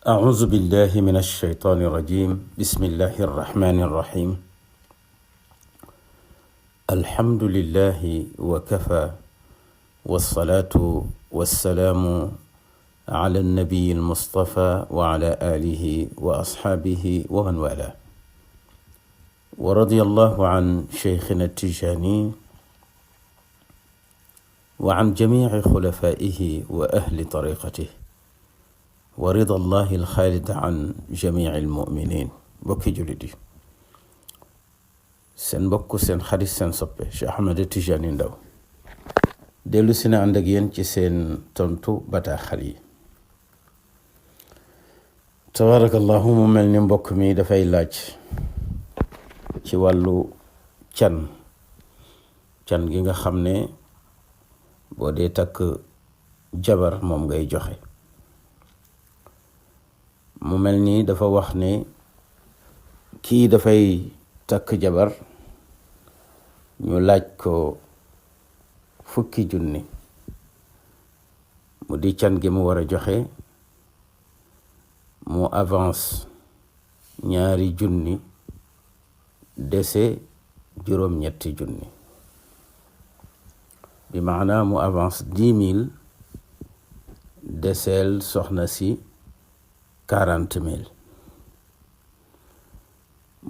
أعوذ بالله من الشيطان الرجيم بسم الله الرحمن الرحيم الحمد لله وكفى والصلاة والسلام على النبي المصطفى وعلى آله وأصحابه ومن والاه ورضي الله عن شيخنا التجاني وعن جميع خلفائه وأهل طريقته ورضا الله الخالد عن جميع المؤمنين bokki jullit yi seen mbokk seen xarit seen soppe Cheikh Ahmed Tidiane Ndao dellu si na ànd ak yéen ci seen tontu bataaxal yi tabarakallahu mu mel ni mbokk mi dafay laaj ci wàllu can gi nga xam ne boo dee takk jabar moom ngay joxe mu mel ni dafa wax ne kii dafay takk jabar ñu laaj ko 10,000 mu di can gi mu war a joxe mu avance 2,000 dese 7,000 bi maana mu avance 10,000 deseel soxna si 40,000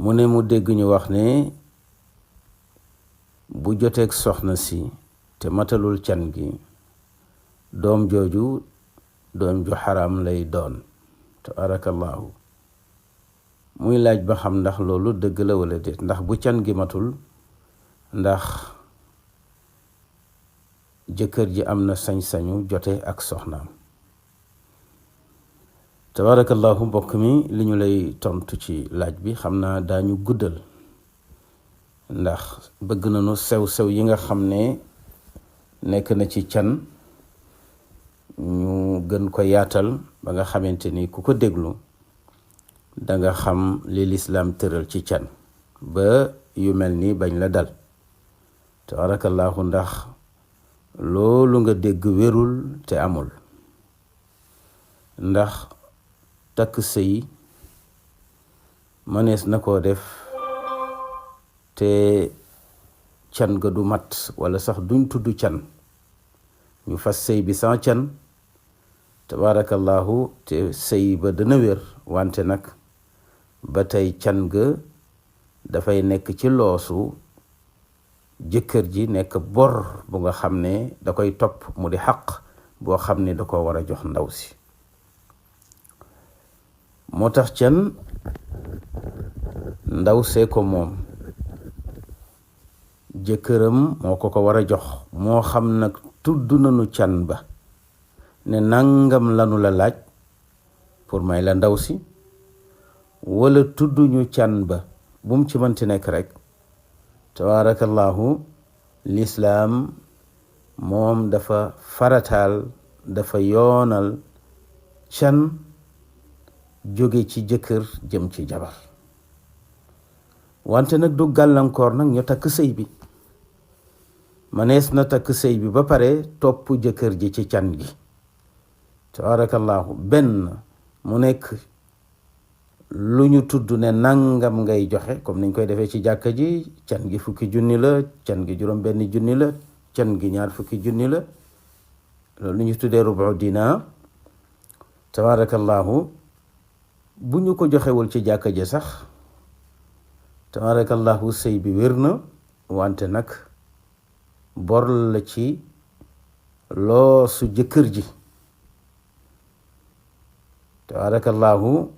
mu ne mu dégg ñu wax ne bu joteeg soxna si te matalul can gi doom jooju doom ju xaram lay doon tabarakallahu muy laaj ba xam ndax loolu dëgg la wala déet ndax bu can gi matul ndax jëkkër ji am na sañ-sañu jote ak soxnaam tabarakallahu mbokk mi li ñu lay tontu ci laaj bi xam naa daañu guddal ndax bëgg nañu sew-sew yi nga xam ne nekk na ci can ñu gën ko yaatal ba nga xamante ni ku ko déglu danga xam li lislaam tëral ci can ba yu mel ni bañ la dal tabarakallahu ndax loolu nga dégg wérul te amul ndax takk sëy mënees na koo def te can ga du mat wala sax duñ tudd can ñu fas sëy bi sans can tabarakallahu te sëy ba dana wér wante nag ba tey can ga dafay nekk ci loosu jëkkër ji nekk bor bu nga xam ne da koy topp mu di xaq boo xam ne da ko war a jox ndaw si moo tax can ndaw see ko moom jëkkëram moo ko war a jox moo xam nag tudd nañu can ba ne nangam lanu la laaj pour may la ndaw si wala tudduñu can ba bu mu ci mënti nekk rek tabarakallahu lislaam moom dafa farataal dafa yoonal can jóge ci jëkkër jëm ci jabar wante nag du gàllankoor nag ñu takk sëy bi manees na takk sëy bi ba pare topp jëkkër ji ci can gi tabarakallahu benn mu nekk lu ñu tudd ne nangam ngay joxe comme niñ koy defee ci jàkka ji can gi 10,000 la can gi 7,000 la can gi 20,000 la loolu lu ñu tuddee rubu dinaar tabarakallahu bu ñu ko joxewul ci jàkka ji sax tabarakallahu sëy bi wér na wante nag bor la ci loosu jëkkër ji tabarakallahu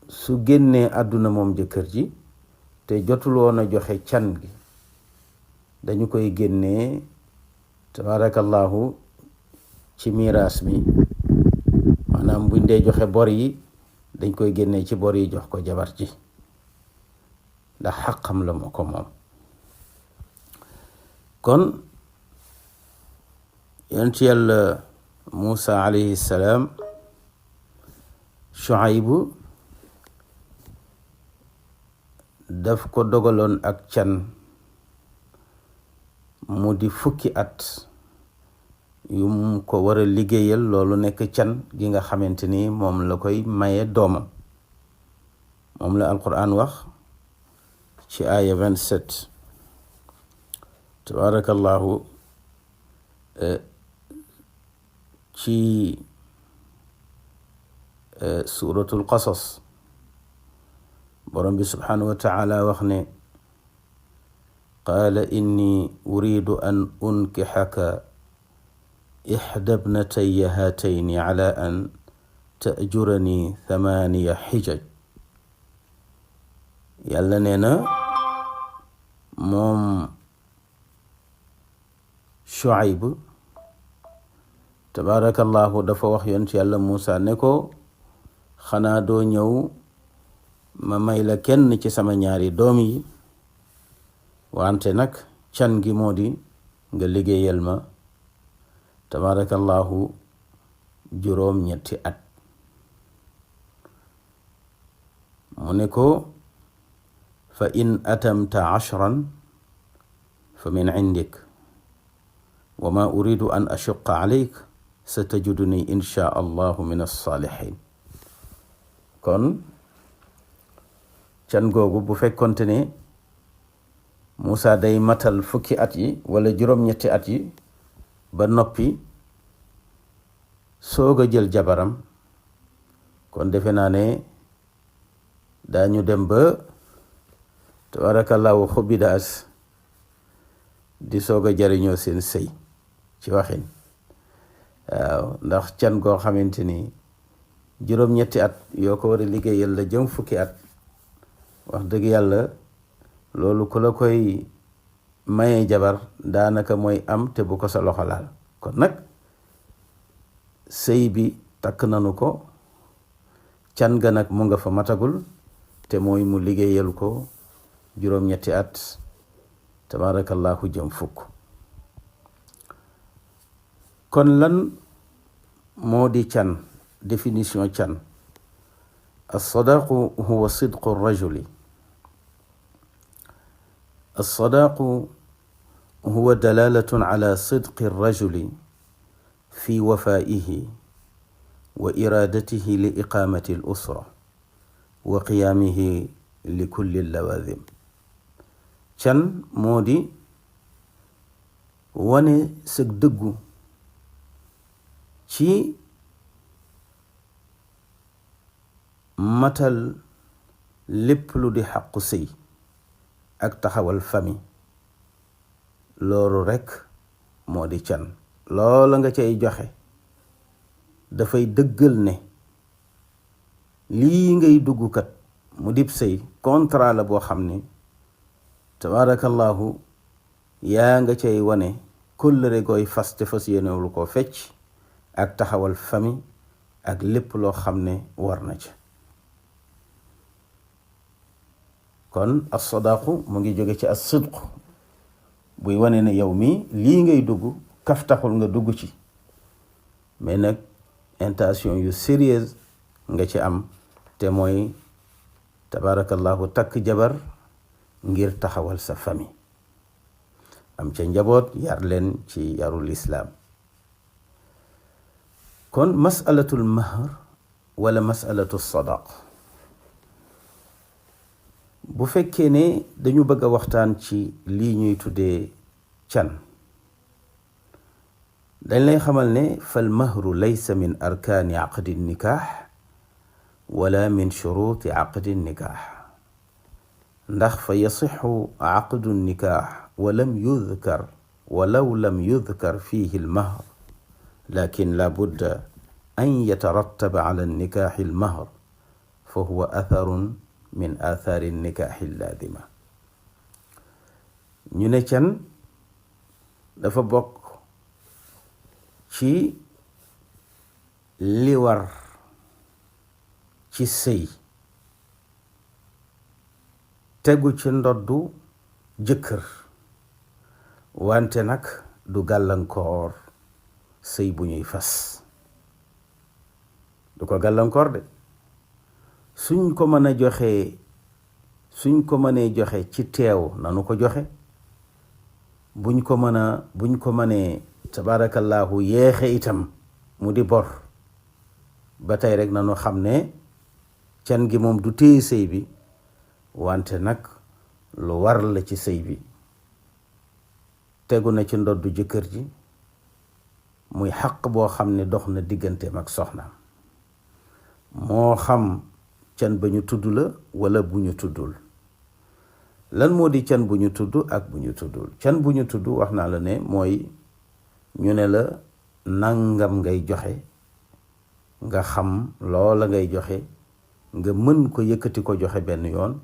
su génnee àdduna moom jëkkër ji te jotuloon a joxe can gi dañu koy génnee tabarakallahu ci miraas mi maanaam buñ dee joxe bor yi dañ koy génnee ci bor yi jox ko jabar ji ndax xaqam la moo ko moom kon yonent yàlla Muusa alayhi salaam Shuaybu daf ko dogaloon ak can mu di 10 at yum ko war a liggéeyal loolu nekk can gi nga xamante ni moom la koy maye doomam. moom la alquran wax ci aaya 27 tabarakallahu ci suratul qasas borom bi subhanahu wa taala wax ne qaala inni uridu an unkixaka ixda bnataya haatayni ala an taajurani thamaniya xijaj. yàlla nee na moom Shuayb tabarakallahu dafa wax yonent yàlla Muusa ne ko xanaa doo ñëw ma may la kenn ci sama ñaari doom yi, wante nag can gi moo di nga liggéeyal ma tabarakallahu juróom-ñetti at. mu ne ko fa in atamta 10 fa min indik wa ma uridu an ashuqqa alayk satajiduni insha allahu min as-salihin. kon can googu bu fekkonte ne Muusa day matal fukki at yi wala juróom-ñetti at yi ba noppi soog a jël jabaram, kon defe naa ne daañu dem ba tabarakallahu xubidaas di soog a jariñoo seen sëy ci waxin. waaw ndax can goo xamante ni juróom-ñetti at yoo ko war a liggéeyal la jëm fukki at, wax dëgg yàlla loolu ku la koy maye jabar daanaka mooy am te bu ko sa loxo laal. kon nag sëy bi takk nanu ko, can ga nag mu nga fa matagul te mooy mu liggéeyal ko juróom-ñetti at tabarakallahu jëm fukk. kon lan moo di can? définition can: as-sadaaqu huwa sidqu rajuli. as-sadaaqu huwa dalalatun ala sidqi rajuli fi wafaa'ihi wa iraadatihi li iqaamati al-usra wa qiyaamihi li kulli lawaazim. can moo di wane sa dëggu ci matal lépp lu di xaqu sëy ak taxawal famille. loolu rekk moo di can. loola nga cay joxe dafay dëggal ne lii ngay duggukat mu dib sëy contrat la boo xam ne tabarakallahu yaa nga cay wane kóllëre gooy fas te fas yéenewul ko fecc ak taxawal famille ak lépp loo xam ne war na ca. kon as-sadaqu mu ngi jóge ci as-sidq buy wane ne yow mi lii ngay dugg kaf taxul nga dugg ci, mais nag intention yu sérieuse nga ci am, te mooy tabarakallahu takk jabar ngir taxawal sa famille, am ca njaboot, yar leen ci yarul islaam. kon masalatul mahr wala masalatu sadaq, bu fekkee ne dañu bëgg a waxtaan ci lii ñuy tuddee can, dañ lay xamal ne fal mahru laysa min arkaani aqdi nikaax wala min shuruuti aqdi nikaax, ndax fa yasixu aqdu nikaax walam yudkar fiihi almahr, lakin la budda an yatarattaba ala nikaaxi almahr fa huwa atharun min aathaari nikaaxi allaazima. ñu ne can dafa bokk ci li war ci sëy, tegu ci ndoddu jëkkër, wante nag du gàllankoor sëy bu ñuy fas. du ko gàllankoor de. suñ ko mënee joxe ci teew nanu ko joxe, buñ ko mënee tabaarakallaahu yéexe itam mu di bor, ba tey rek nanu xam ne can gi moom du téye sëy bi, wante nag lu war la ci sëy bi, tegu na ci ndoddu jëkkër ji, muy xaq boo xam ne dox na digganteem ak soxnaam, moo xam can ba ñu tudd la wala bu ñu tuddul. lan moo di can bu ñu tudd ak bu ñu tuddul? can bu ñu tudd wax naa la ne mooy ñu ne la nangam ngay joxe, nga xam loola ngay joxe, nga mën ko yëkkati ko joxe benn yoon,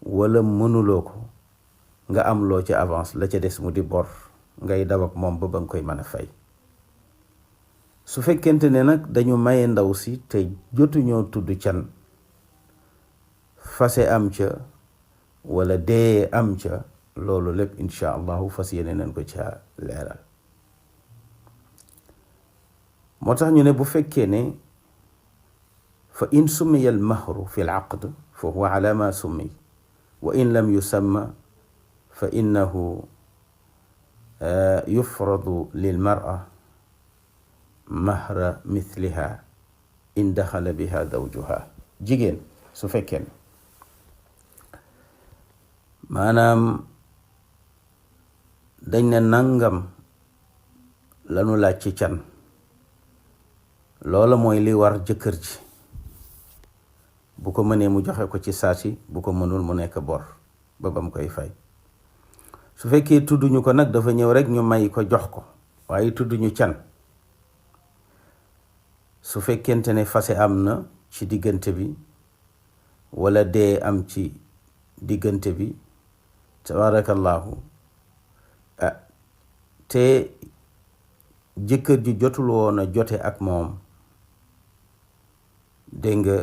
wala mënuloo ko, nga am loo ci avance, la ca des mu di bor, ngay daw ak moom ba nga koy mën a fay. su fekkente ne nag dañu maye ndaw si te jotuñoo tudd can, fase am ca wala dee am ca, loolu lépp insha allahu fas yéene nañ ko ca leeral. moo tax ñu ne bu fekkee ne fa in summiya al mahru fi al aqd fa huwa ala ma summi, wa in lam yusamma fa innahu yufradu lil mar'a mahra mithliha in daxala biha zawjuha. jigéen su fekkee ne maanaam dañ ne nangam lanu laaj ci can, loola mooy li war jëkkër ji, bu ko mënee mu joxe ko ci saasi, bu ko mënul mu nekk bor ba bam koy fay. su fekkee tudduñu ko nag, dafa ñëw rek ñu may ko jox ko, waaye tudduñu can, su fekkente ne fase am na ci diggante bi wala dee am ci diggante bi, tabarakallahu, te jëkkër ji jotul woon a jote ak moom, dégg nga,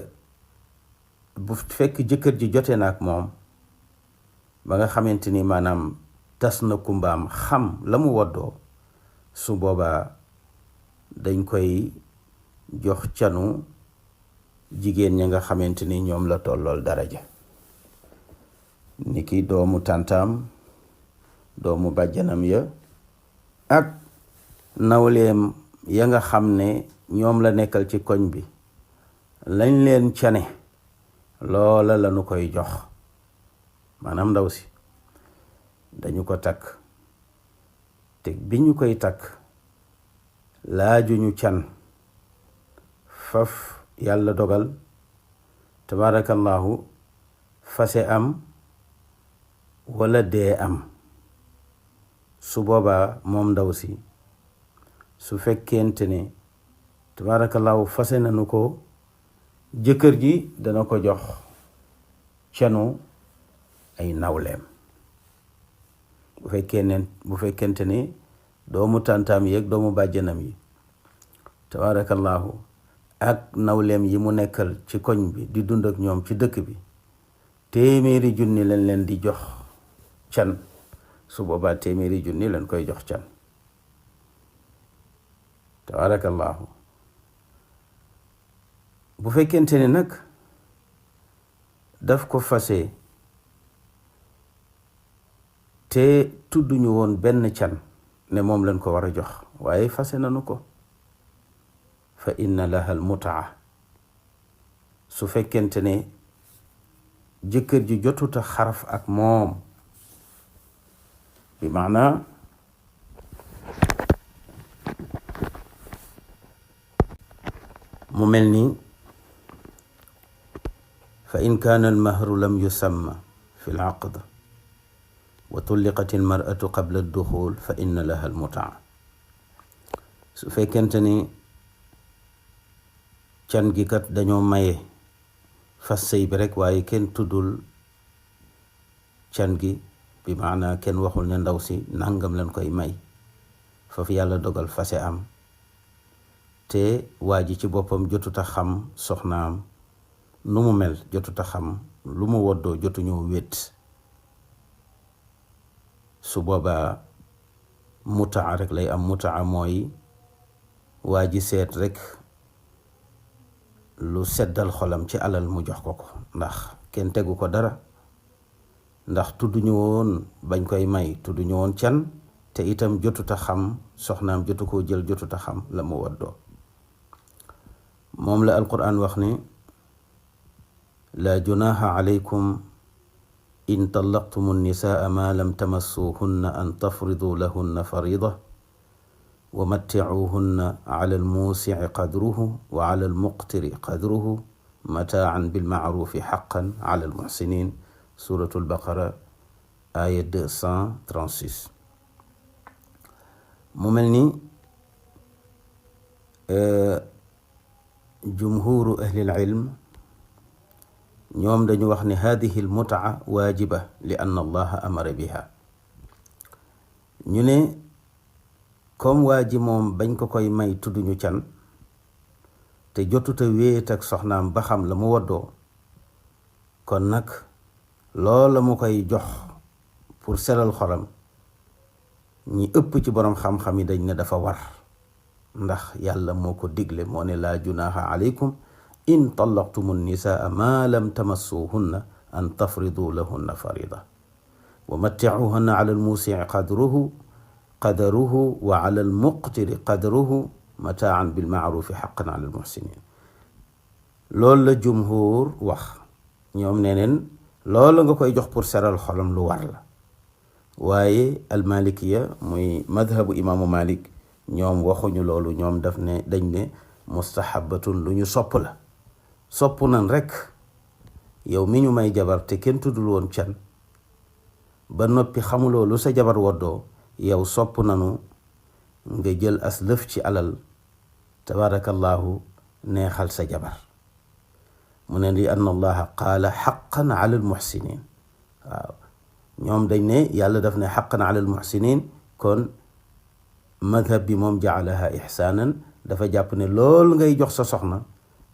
bu fekk jëkkër ji jote na ak moom ba nga xamante ni maanaam tas na kumbaam, xam la mu woddoo, su boobaa dañ koy jox canu jigéen ña nga xamante ni ñoom la tollool daraja, ni ki doomu tàntaam, doomu bàjjanam ya, ak nawleem ya nga xam ne ñoom la nekkal ci koñ bi, lañ leen cane loola lañu koy jox. maanaam ndaw si dañu ko takk, te bi ñu koy takk laajuñu can, faf yàlla dogal tabarakallahu fase am wala dee am, su boobaa moom ndaw si su fekkente ne tabarakallahu fase nañu ko, jëkkër ji dana ko jox canu ay nawleem. bu fekkente ne doomu tàntaam yi ak doomu bàjjanam yi tabarakallahu ak nawleem yi mu nekkal ci koñ bi di dund ak ñoom ci dëkk bi, 100 junni lañ leen di jox can, su boobaa 100 junni lañ koy jox can, tabarakallahu. bu fekkente ne nag daf ko fase te tudduñu woon benn can ne moom lañ ko war a jox, waaye fase nañu ko, fa inna laha al mutaa. su fekkente ne jëkkër ji jotuta xaraf ak moom, bi maana mu mel ni fa in kaana al mahru lam yusamma fi al aqd wa tulliqat al mar'atu qabla ad duxul fa inna laha al mutaa. su fekkente ni can gi kat dañoo maye fas sëy bi rek, waaye kenn tuddul can gi, bi maana kenn waxul ne ndaw si nangam lañ koy may, foofu yàlla dogal fase am, te waa ji ci boppam jotuta xam soxnaam nu mu mel, jotuta xam lu mu woddoo, jotuñoo wét, su boobaa mutaa rek lay am. mutaa mooy waa ji seet rek lu seddal xolam ci alal mu jox ko ko, ndax kenn tegu ko dara, ndax tudduñu woon bañ koy may, tudduñu woon can, te itam jotuta xam soxnaam jotu koo jël jotuta xam la mu waddoo. moom la alquran wax ne laa junaha alaykum in tallaqtumu nnisaa ma lam tamassuuhunna an tafridu lahunna farida wa matticuuhunna ala almuusici qadruhu wa ala almuqtiri qadruhu mataan bilmacrufi xaqan ala almuxsinin. suratu albaqara aya 236. mu mel ni jumhuru ahli alilm ñoom dañu wax ne hadihi almutaa waajiba li anna allaha amara biha. ñu ne comme waa ji moom bañ ko koy may tudduñu can te jotuta wéet ak soxnaam ba xam la mu waddoo, kon nag loola mu koy jox pour seral xolam ñi ëpp ci boroom xam-xam yi dañ ne dafa war, ndax yàlla moo ko digle, moo ne laa junaha alaykum in tallaqtumu nisaa ma lam tamassuhunna an tafridu lahunna farida wa matticuhunna ala almuusici qadaruhu wa ala almuqtiri qadaruhu mataan bilmacrufi xaqan ala almuxsinin. loolu la jumhur wax. ñoom neneen loolu nga koy jox pour seral xolam lu war la, waaye almalikiya muy madhabu imaamu malik ñoom waxuñu loolu. ñoom dañ ne mustahabatun lu ñu sopp la. sopp nan rekk yow mi ñu may jabar te kenn tuddul woon can ba noppi xamuloo lu sa jabar woddoo, yow sopp nanu nga jël as lëf ci alal tabarakallahu neexal sa jabar. mu ne li anna allaha qaala xaqan ala almuxsinin. waaw ñoom dañ ne yàlla daf ne xaqan ala almuxsinin, kon madhab bi moom jaalaha ixsaanan, dafa jàpp ne lool ngay jox sa soxna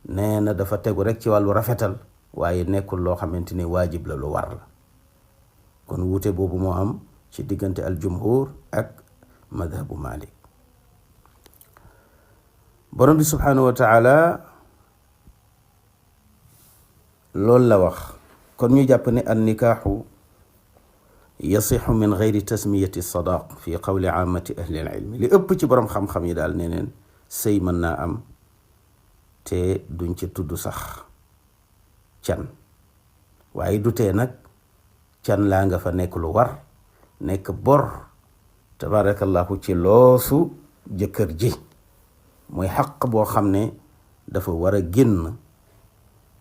nee na dafa tegu rek ci wàllu rafetal, waaye nekkul loo xamante ni waajib la, lu war la. kon wuute boobu moo am ci diggante aljumhur ak madhabu malik. borom bi subhanahu wa taala loolu la wax. kon ñu jàpp ne an nikaaxu yasixu min geyri tasmiyati sadaq fi qawli aamati ahli alilmi. li ëpp ci borom xam-xam yi daal ne neen sëy mën naa am te duñ ci tudd sax can, waaye du tee nag can laa nga fa nekk lu war, nekk bor tabarakallahu ci loosu jëkkër ji, mooy xaq boo xam ne dafa war a génn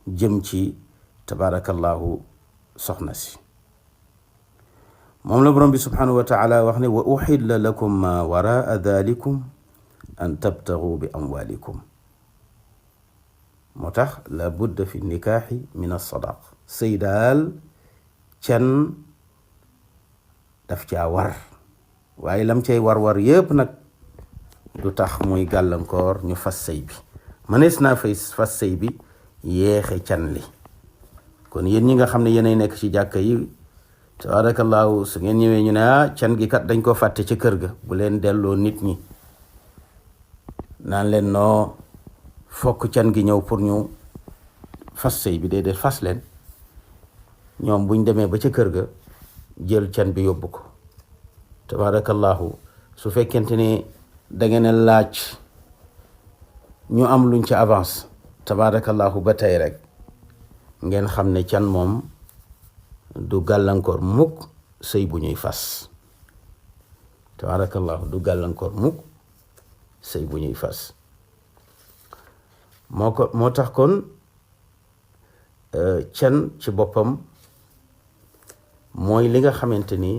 jëm ci tabarakallahu soxna si. moom la borom bi subhanahu wa taala wax ne wa uxilla lakum ma waraa dalikum an tabtagu bi amwalikum. moo tax la budda fi nikaaxi min alsadaq. sëy daal can daf caa war, waaye lam cay war yépp nag du tax muy gàllankoor ñu fas sëy bi. mënees naa fas sëy bi yéexe can li. kon yéen ñi nga xam ne yéenay nekk ci jàkka yi tabarakallahu, su ngeen ñëwee ñu ne can gi kat dañ ko fàtte ci kër ga, bu leen delloo nit ñi naan leen noo fokk can gi ñëw pour ñu fas sëy bi. déedéet, fas leen. ñoom buñ demee ba ca kër ga jël can bi yóbbu ko tabarakallahu. su fekkente ne dangeen laaj ñu am luñ ca avance tabarakallahu, ba tey rek ngeen xam ne can moom du gàllankoor mukk sëy bu ñuy fas. tabarakallahu, du gàllankoor mukk sëy bu ñuy fas. moo tax kon can ci boppam mooy li nga xamante ni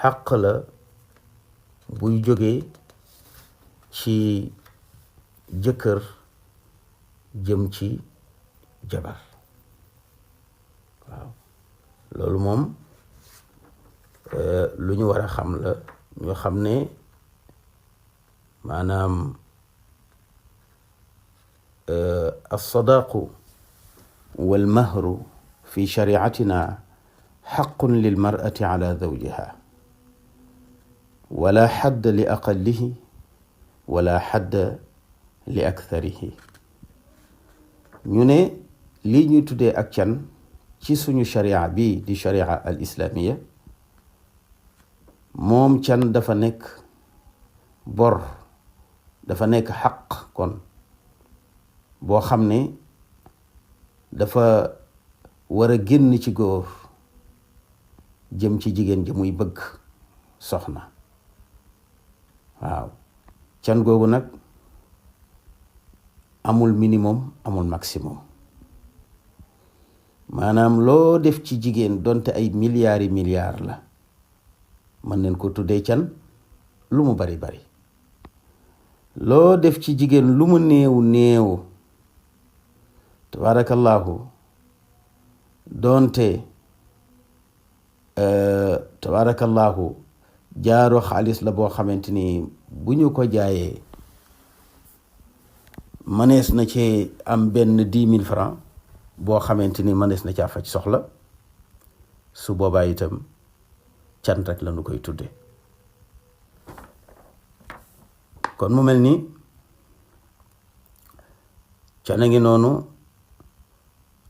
xaq la buy jógee ci jëkkër jëm ci jabar. waaw loolu moom lu ñu war a xam la. ñu xam ne maanaam alsadaqu walmahru fi shariatina xaqun lilmarati ala zawjiha wala xadda li aqallihi wala xadda li aktharihi. ñu ne lii ñuy tuddee ak can ci suñu sharia bi di sharia al islamiya moom can dafa nekk bor, dafa nekk xaq kon boo xam ne dafa war a génn ci góor jëm ci jigéen ji muy bëgg soxna. waaw can googu nag amul minimum amul maximum, maanaam loo def ci jigéen donte ay milliards yi milliards la mën nañ ko tuddee can lu mu bari bari. loo def ci jigéen lu mu néew néew tabaarakallaahu doonte tabaarakallaahu jaaro xaalis la boo xamante ni bu ñu ko jaayee mënees na ci am benn 10,000 francs boo xamante ni mënees na caa faj soxla, su boobaa itam can rek la nu koy tudde. kon mu mel ni can a ngi noonu.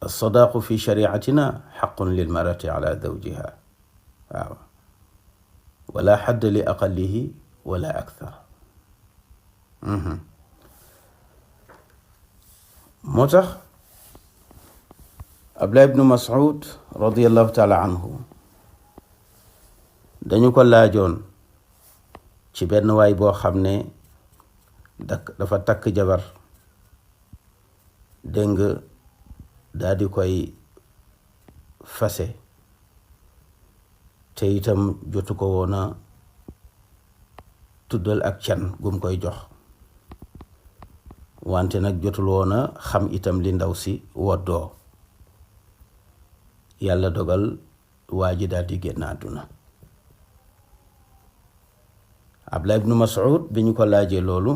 as-sadaaqu fi shariatina xaqun lil marati ala zawjiha. waaw wala xadd li aqalihi wala akthar. moo tax Abdullah ibnu Mas'ud radiyallahu taala anhu dañu ko laajoon ci benn waay boo xam ne dafa takk jabar, dégg nga daal di koy fase te itam jotu ko woon a tuddal ak can gum koy jox, wante nag jotul woon a xam itam li ndaw si woddoo. yàlla dogal waa ji daal di génn àdduna. Abdullah ibnu Mas'ud bi ñu ko laajee loolu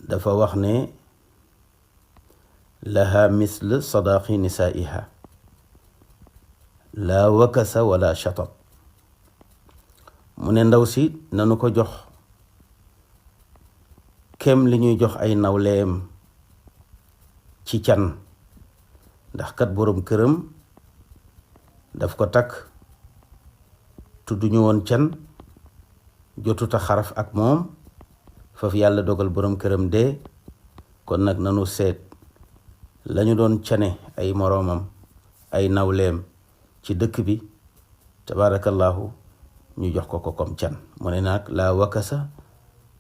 dafa wax ne laha misl sadaqi nisaiha la wakasa wala shatat. mu ne ndaw si nanu ko jox kem li ñuy jox ay nawleem ci can, ndax kat boroom këram daf ko takk tudduñu woon can, jotuta xaraf ak moom, foofu yàlla dogal boroom këram dee. kon nag nanu seet lañu doon cane ay moroomam ay nawleem ci dëkk bi tabarakallahu ñu jox ko comme can. mu ne nag la wakasa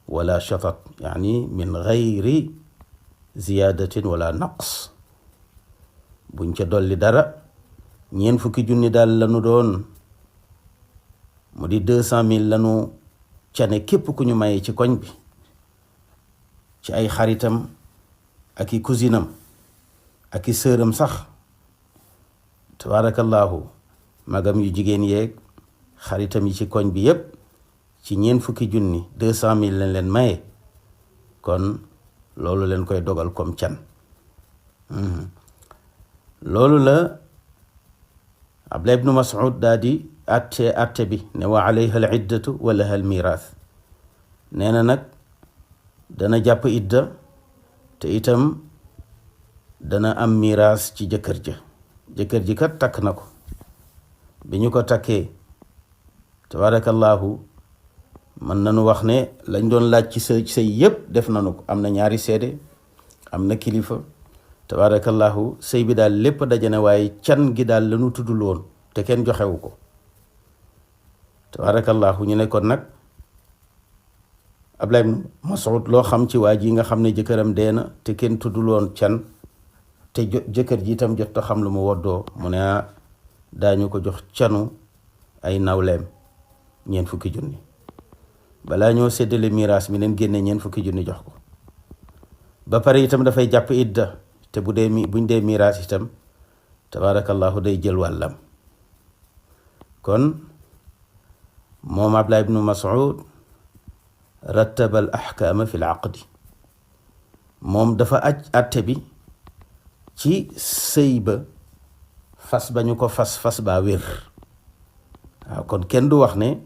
wala shatat, yaani min gayri ziyadatin wala naqs, buñ ca dolli dara. 40 junni daal lanu doon, mu di 200,000 lanu cane képp ku ñu maye ci koñ bi ci ay xaritam ak i cousinam ak i sëram sax tabarakallahu, magam yu jigéen yeeg xaritam yi ci koñ bi yépp ci 40 junni 200,000 lañ leen maye. kon loolu leen koy dogal comme can. loolu la Abdullah ibnu Mas'ud daa di atte bi ne wa alayha al iddatu wa laha al miraas. nee na nag dana jàpp idda te itam dana am miraas ci jëkkër ja. jëkkër ji kat takk na ko, bi ñu ko takkee tabarakallahu mën nañu wax ne lañ doon laaj ci sëy yépp def nañu ko. am na ñaari seede, am na kilifa, tabarakallahu sëy bi daal lépp dajane, waaye can gi daal lañu tuddul woon te kenn joxewu ko. tabarakallahu ñu ne kon nag Abdullah ibn Mas'ud loo xam ci waa ji nga xam ne jëkkëram dee na te kenn tuddul woon can, te jëkkër ji itam jot a xam lu mu woddoo. mu ne daañu ko jox canu ay nawleem 40 junni. balaa ñoo séddale miraas mi leen génne 40 junni jox ko. ba pare itam dafay jàpp idda, te buñ dee miraas itam tabarakallahu day jël wàllam. kon moom Abdullah ibnu Mas'ud rattaba al ahkaama fi l aqdi, moom dafa atte bi ci sëy ba, fas ba ñu ko fas baa wér. waaw kon kenn du wax ne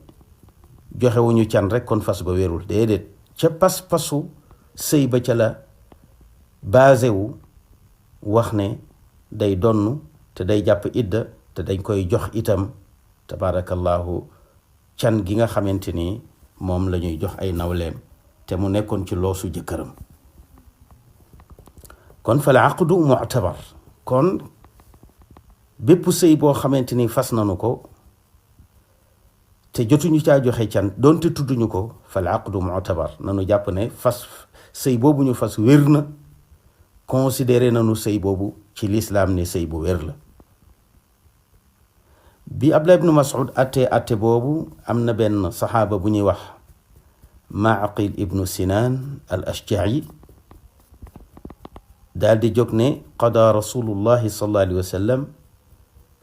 joxewuñu can rek kon fas ba wérul, déedéet. ca pas-pasu sëy ba ca la basé wu wax ne day donn te day jàpp idda te dañ koy jox itam tabarakallahu can gi nga xamante ni moom la ñuy jox ay nawleem te mu nekkoon ci loosu jëkkëram. kon fal aqdu mu'tabar, kon bépp sëy boo xamante ni fas nanu ko te jotuñu caa joxe can doonte tudduñu ko, fal aqdu mu'tabar, nanu jàpp ne fas sëy boobu ñu fas wér na, considéré nanu sëy boobu ci lislaam ne sëy bu wér la. bi Abdullah ibnu Mas'ud atte boobu am na benn saxaaba bu ñuy wax Maaqil ibnu Sinaan al Ashja'i daal di jóg ne qada rasulullahi sallallahu alayhi wa sallam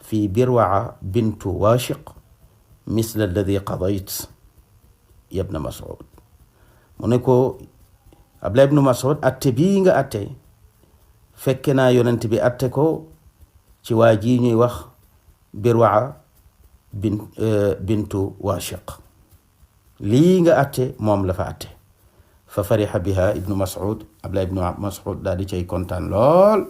fi Birwaa bintu Waashiq misla alladi qadayt ya ibna Mas'ud. mu ne ko Abdullah ibnu Mas'ud atte bii nga atte fekke naa yonent bi atte ko ci waa ji ñuy wax Birwaa bintu Waashiq, lii nga atte moom la fa atte. fa fariha biha ibnu Mas'ud, Abdullah ibnu Mas'ud daal di cay kontaan lool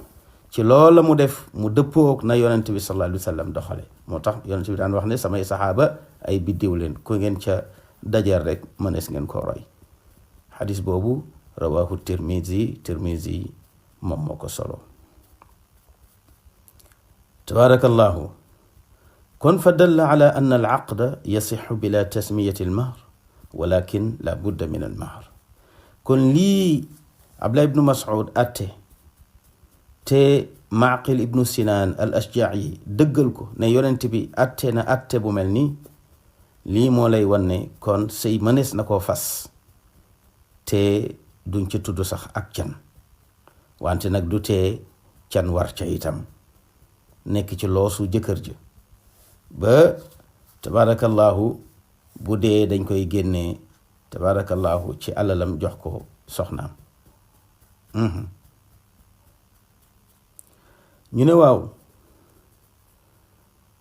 ci loolu la mu def mu dëppoog na yonent bi sallallahu alayhi wa sallam doxale. moo tax yonent bi daan wax ne samay saxaaba ay biddiw leen, ku ngeen ca dajeer rek mënees ngeen ko roy. xadis boobu rawahu Tirmizi moom moo ko solo. tabarakallahu. kon fa dalla ala an al aqda yasixu bila tasmiyati al mahr walakin la budda min al mahr. kon lii Abdullah ibnu Mas'ud atte te Maaqil ibnu Sinaan al Ashja'i dëggal ko ne yonent bi atte na atte bu mel nii, lii moo lay wan ne kon sëy mënees na koo fas te duñ ci tudd sax ak can, wante nag du tee can war ca itam nekk ci loosu jëkkër ji ba tabarakallahu bu dee dañ koy génnee tabarakallahu ci alalam jox ko soxnaam. ñu ne waaw,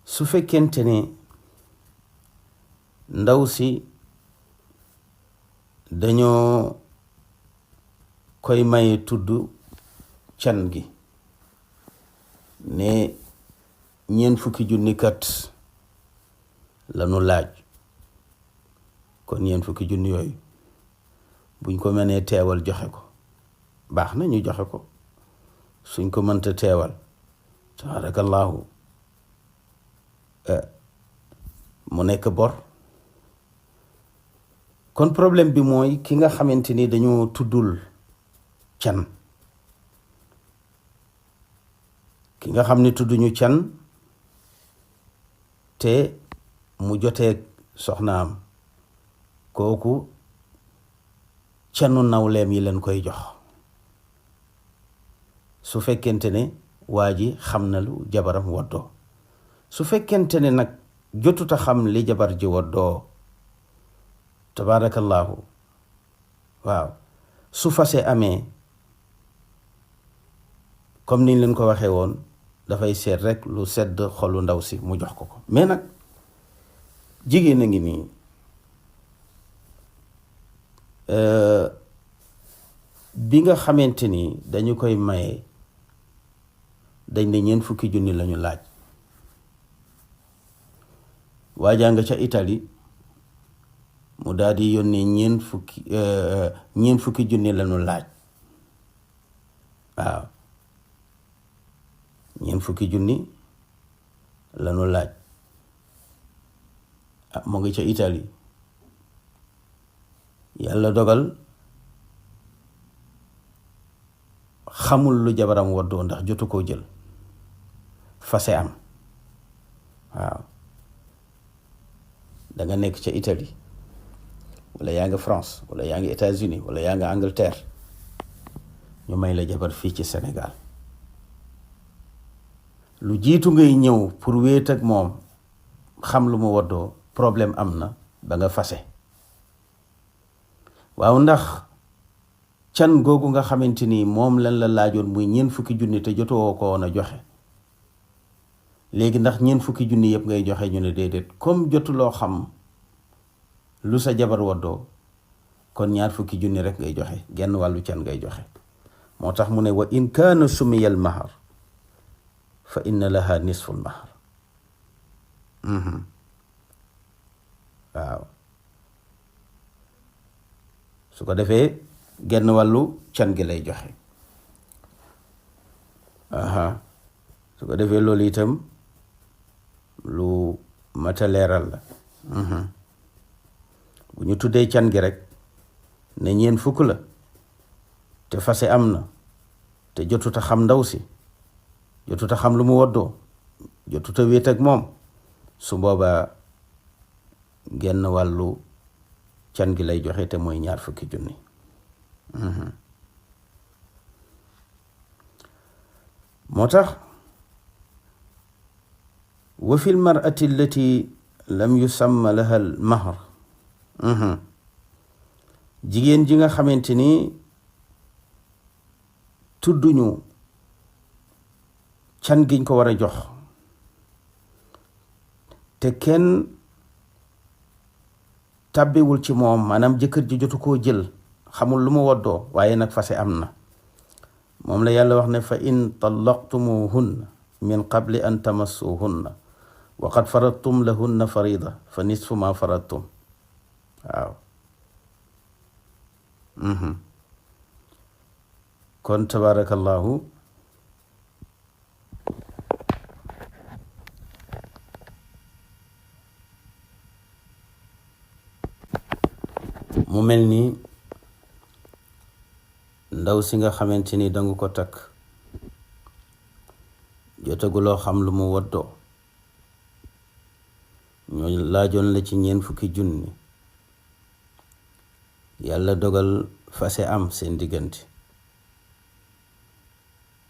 su fekkente ne ndaw si dañoo koy maye tudd can gi ne 40,000 kat lanu laaj, kon 40,000 yooyu buñ ko mënee teewal joxe ko baax na, ñu joxe ko. suñ ko mënta teewal tabarakallahu mu nekk bor. kon problème bi mooy ki nga xamante ni dañoo tuddul can, ki nga xam ne tudduñu can te mu joteeg soxnaam, kooku canu nawleem yi leen koy jox su fekkente ne waa ji xam na lu jabaram woddoo. su fekkente ne nag jotuta xam li jabar ji woddoo tabarakallahu, waaw, su fase amee comme niñ leen ko waxee woon, dafay seet rek lu sedd xolu ndaw si mu jox ko ko. mais nag jigéen a ngi nii bi nga xamante ni dañu koy maye dañ ne 40,000 lañu laaj. waajaa nga ca Italie mu daal di yónnee 40,000 lañu laaj. waaw, 40,000 lañu laaj. mu ngi ca Italie, yàlla dogal xamul lu jabaram woddoo ndax jotu koo jël, fase am. waaw, danga nekk ca Italie wala yaa nga France wala yaa ngi États-Unis wala yaa nga Angleterre, ñu may la jabar fii ci Sénégal. lu jiitu ngay ñëw pour wéet ak moom xam lu mu woddoo, problème am na ba nga fase. waaw, ndax can googu nga xamante ni moom lan la laajoon muy 40,000 te jotoo ko woon a joxe, léegi ndax 40,000 yëpp ngay joxe? ñu ne déedéet, comme jotuloo xam lu sa jabar woddoo, kon 20,000 rek ngay joxe, genn wàllu can ngay joxe. moo tax mu ne wa in kaana sumiyal mahar fa inna laha nisful mahar. waaw su ko defee genn wàllu can gi lay joxe. Su ko defee loolu itam lu mata leeral la. bu ñu tuddee can gi rek ne ñeen fukk la te fase am na te jotuta xam ndaw si, jotuta xam lu mu woddoo, jotuta wéet ak moom, su boobaa genn wàllu can gi lay joxe te mooy 20 junni. moo tax wa fi lmarati allati lam yusamma laha al mahr, jigéen ji nga xamante ni tudduñu can giñ ko war a jox te kenn tàbbiwul ci moom, maanaam jëkkër ji jotu koo jël, xamul lu mu woddoo, waaye nag fase am na. moom la yàlla wax ne fa in tallaqtumuhunna min qabli an tamassuhunna wa qad faradtum lahunna farida fa nisfu ma faradtum. waaw kon tabarakallahu mu mel ni ndaw si nga xamante ni danga ko takk jotaguloo xam lu mu woddoo, ñoo laajoon la ci 20 junni, yàlla dogal fase am seen diggante.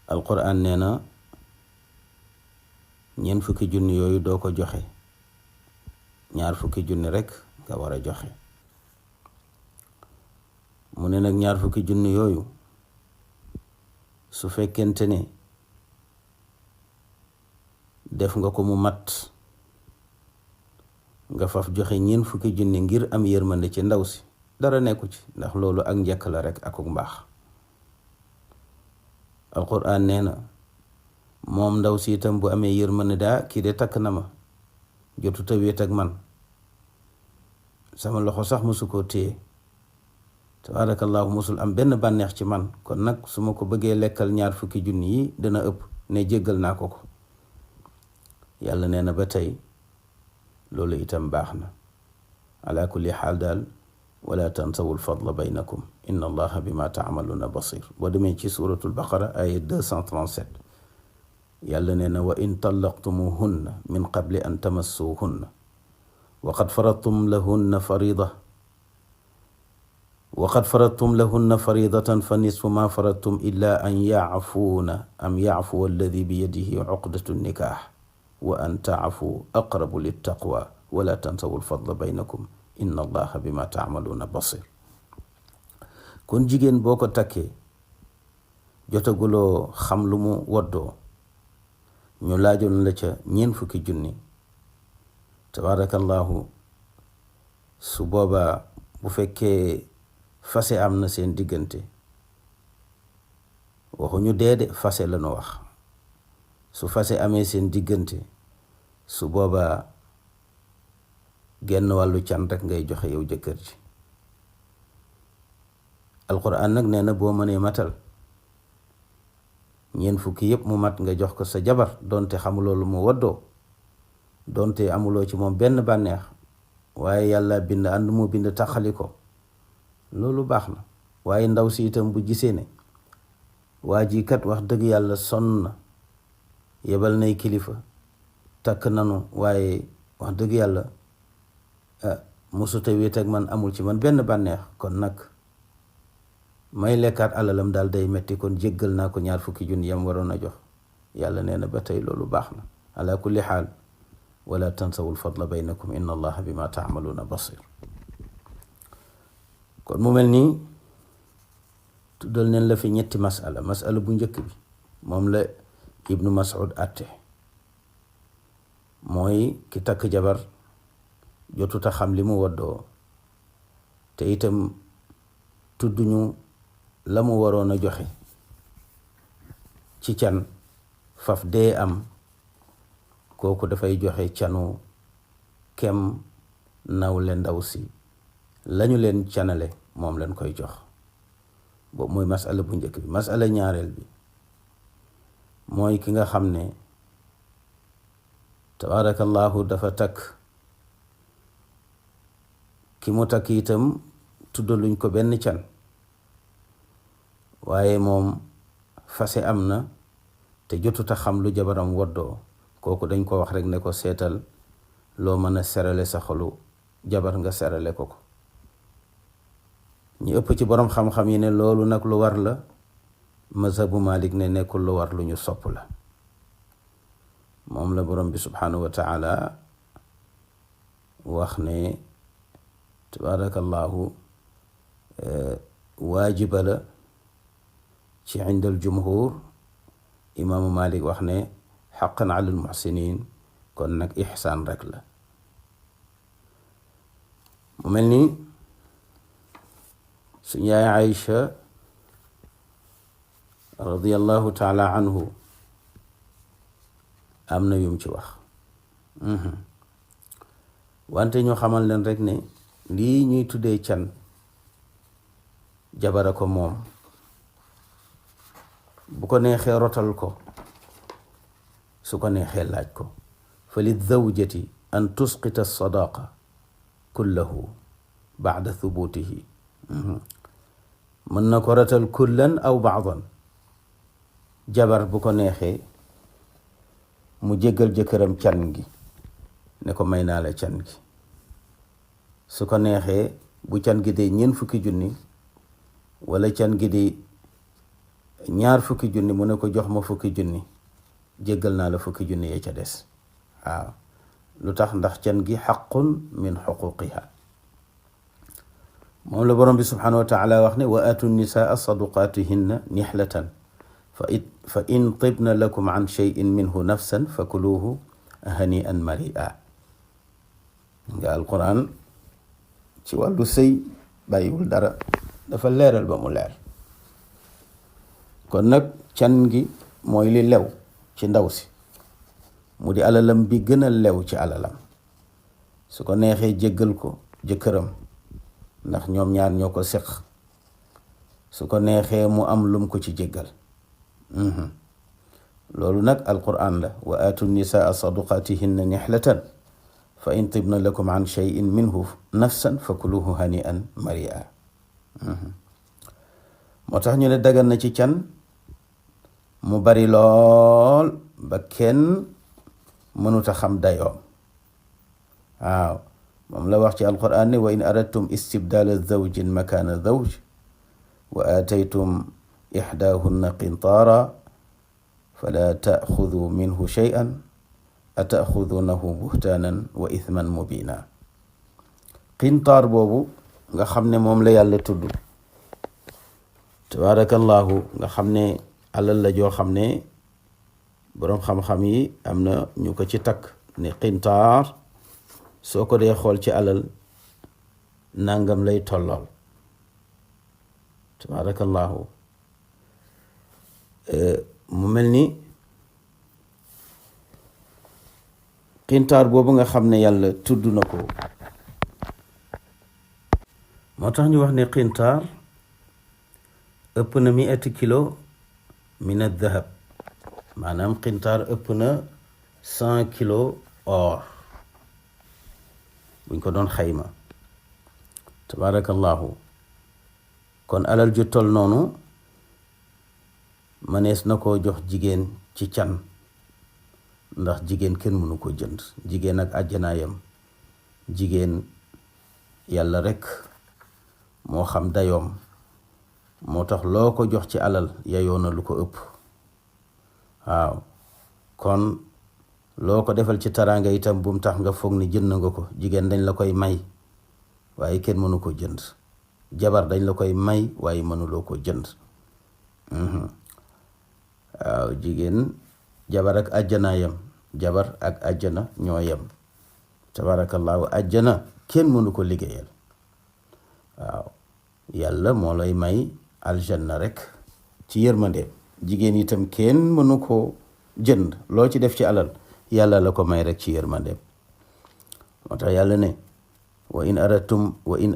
alquran nee na 20 junni yooyu doo ko joxe, 20 junni rek nga war a joxe. mu ne nag 20 junni yooyu su fekkente ne def nga ko mu mat, nga faf joxe 40 junni ngir am yërmande ci ndaw si, dara nekku ci, ndax loolu ak njëkk la rek akuk mbaax. alquran nee na moom ndaw si itam bu amee yërmande, daa kii de takk na ma, jotuta wéet ak man, sama loxo sax musu koo téye, tabarakallahu musul am benn bànneex ci man, kon nag su ma ko bëggee lekkal 20 junni yi dana ëpp, ne jéggal naa ko ko. yàlla nee na ba tey loolu itam baax na. ala kulli xaal daal wala tansawul fadla baynakum inna allaha bima taamaluuna basir. boo demee ci suratul baqara ay 237 yàlla nee na wa in tallaqtumuhunna min qabli an tamassuhunna wa qad faradtum lahunna farida وقد فرضتم لهن فريضة فنصف ما فرضتم إلا أن يعفون أم يعفو الذي بيده عقدة النكاح وأن تعفوا أقرب للتقوى ولا تنسوا الفضل بينكم إن الله بما تعملون بصير. kon jigéen boo ko takkee jotaguloo xam lu mu woddoo, ñu laajoon la ca 20 junni, tabarakallahu su boobaa bu fekkee fase am na seen diggante, waxuñu deede fase la nu wax, su fase amee seen diggante su boobaa genn wàllu can rek ngay joxe yow jëkkër ji. alquran nag nee na boo mënee matal 40 yëpp mu mat nga jox ko sa jabar, donte xamuloo lu mu woddoo, donte amuloo ci moom benn bànneex, waaye yàlla bind ànd mu bind taxali ko, loolu baax na. waaye ndaw si itam bu gisee ne waa ji kat wax dëgg yàlla sonn na, yebal nay kilifa, takk nanu, waaye wax dëgg yàlla musuta wéet ak man, amul ci man benn bànneex, kon nag may lekkaat alalam daal day metti, kon jéggal naa ko 20 junni yam waroon a jox. yàlla nee na ba tey loolu baax na. ala kulli xaal wala tansawul fadla baynakum inna allaha bima taamaluuna basir. kon mu mel nii tuddal neen la fi ñetti masala. masala bu njëkk bi moom la ibnu Mas'ud atte, mooy ki takk jabar jotuta xam li mu woddoo, te itam tudduñu la mu waroon a joxe ci can, faf dee am, kooku dafay joxe canu kem nawle ndaw si lañu leen canale moom leen koy jox. boobu mooy masala bu njëkk bi. masala ñaareel bi mooy ki nga xam ne tabarakallahu dafa takk, ki mu takk itam tuddaluñ ko benn can, waaye moom fase am na te jotuta xam lu jabaram woddoo, kooku dañ ko wax rek ne ko seetal loo mën a serale sa xolu jabar nga serale ko ko. ñu ëpp ci boroom xam-xam yi ne loolu nag lu war la. mazhabu Malik ne nekkul lu war, lu ñu sopp la. moom la borom bi subhanahu wa taala wax ne tabarakallahu waajiba la ci indal jumhur. imaamu Malik wax ne xaqan ala al muxsinin, kon nag ixsaan rek la. mu mel ni suñu yaay Aïcha radiyallahu taala anhu am na yum ci wax. wante ñu xamal leen rek ne lii ñuy tuddee can jabara ko moom, bu ko neexee rotal ko, su ko neexee laaj ko. fa li zawjati an tusqita sadaqa kullahu ba'da thubutihi. mën na ko rotal kullan aw ba'dan. jabar bu ko neexee mu jéggal jëkkëram can gi, ne ko may naa la can gi. su ko neexee bu can gi dee 40 junni wala can gi di 20 junni mu ne ko jox ma 10 junni, jéggal naa la 10 junni ya ca des. waaw lu tax? ndax can gi xaqun min xuquqiha. moom la borom bi subhanahu wa taala wax ne wa aatu nisaa saduqaatihinna nihlatan fa in tibna lakum an cheyin minhu nafsan fa kuluhu hani'an mari'a. nga alquran ci wàllu sëy bàyyiwul dara, dafa leeral ba mu leer. kon nag can gi mooy li lew ci ndaw si, mu di alalam bi gën a lew ci alalam. su ko neexee jéggal ko jëkkëram ndax ñoom ñaar ñoo ko séq. su ko neexee mu am lum ko ci jéggal. loolu nag alquran la. wa aatu nisaa saduqaatihinna nihlatan fa in tibna lakum an cheyin minhu nafsan fa kuluhu hani'an mari'a. moo tax ñu ne dagan na ci can mu bari lool ba kenn mënuta xam dayoom. waaw moom la wax ci alquran ne wa in aradtum istibdala zawjin makana zawj wa aataytum ixdaahunna qintaara fala taaxudu minhu cheyan ataaxudunahu buhtaanan wa ithman mubina. qintaar boobu nga xam ne moom la yàlla tudd tabaarakallahu, nga xam ne alal la joo xam ne boroom xam-xam yi am na ñu ko ci takk ne qintaar soo ko dee xool ci alal nangam lay tollool. tabaarakallahu, mu mel ni qintaar boobu nga xam ne yàlla tudd na ko, moo tax ñu wax ne qintaar ëpp na 100 kilo min ad-dahab. maanaam qintaar ëpp na 100 kilo or buñ ko doon xayma. tabaarakallahu, kon alal ju tol noonu mënees na koo jox jigéen ci can, ndax jigéen kenn mënu ko jënd. jigéen ak àjjanaayam, jigéen yàlla rekk moo xam dayoom. moo tax loo ko jox ci alal yayoo na lu ko ëpp. waaw kon loo ko defal ci taraanga itam bu mu tax nga foog ni jënd nga ko. jigéen dañ la koy may waaye kenn mënu ko jënd. jabar dañ la koy may waaye mënuloo ko jënd. waaw jigéen jabar ak àjjana yem. jabar ak àjjana ñoo yem. tabarakallahu, àjjana kenn mënu ko liggéeyal. waaw yàlla moo lay may aljanna rek ci yërmandeem. jigéen itam kenn mënu ko jënd. loo ci def ci alal yàlla la ko may rek ci yërmandeem. moo tax yàlla ne wa in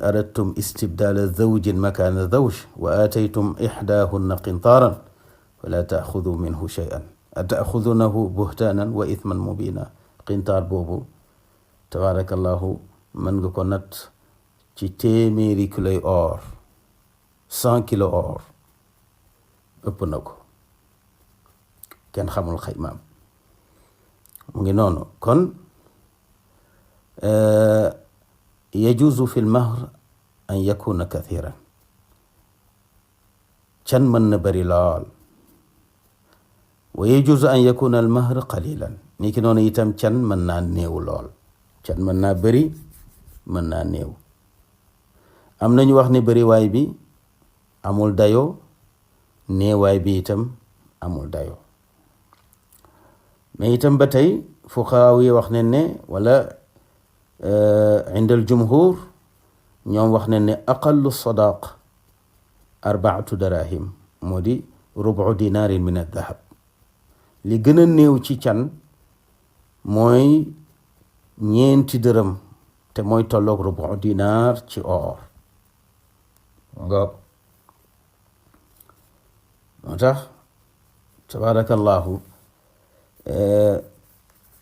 aradtum istibdaala zawjin makaana zawj wa aataytum ixdaahunna qintaaran fala taaxudu minhu shay'an ataaxudunahu buhtaanan wa ithman mubina. qintaar boobu tabaarakallahu mën nga ko natt ci 100 kiloy or, 100 kilo or ëpp na ko, kenn xamul xaymaam. mu ngi noonu. kon yajuuzu fi lmahr an yakuna kathiran, can mën na bari lool. wa yajuuzu an yakuna almahr qalilan, ni ki noonu itam can mën naa néew lool. can mën naa bari, mën naa néew. am nañu wax ne bariwaay bi amul dayo, néewaay bi itam amul dayo. mais itam ba tey fuqahaa yi wax ne wala inda al jumhur ñoom wax ne aqallu sadaq 4 darahim, moo di rubu dinarin min ad-dahab. li gën a néew ci can mooy 4 dërëm, te mooy tolloog rubu dinar ci or. moo tax tabarakallahu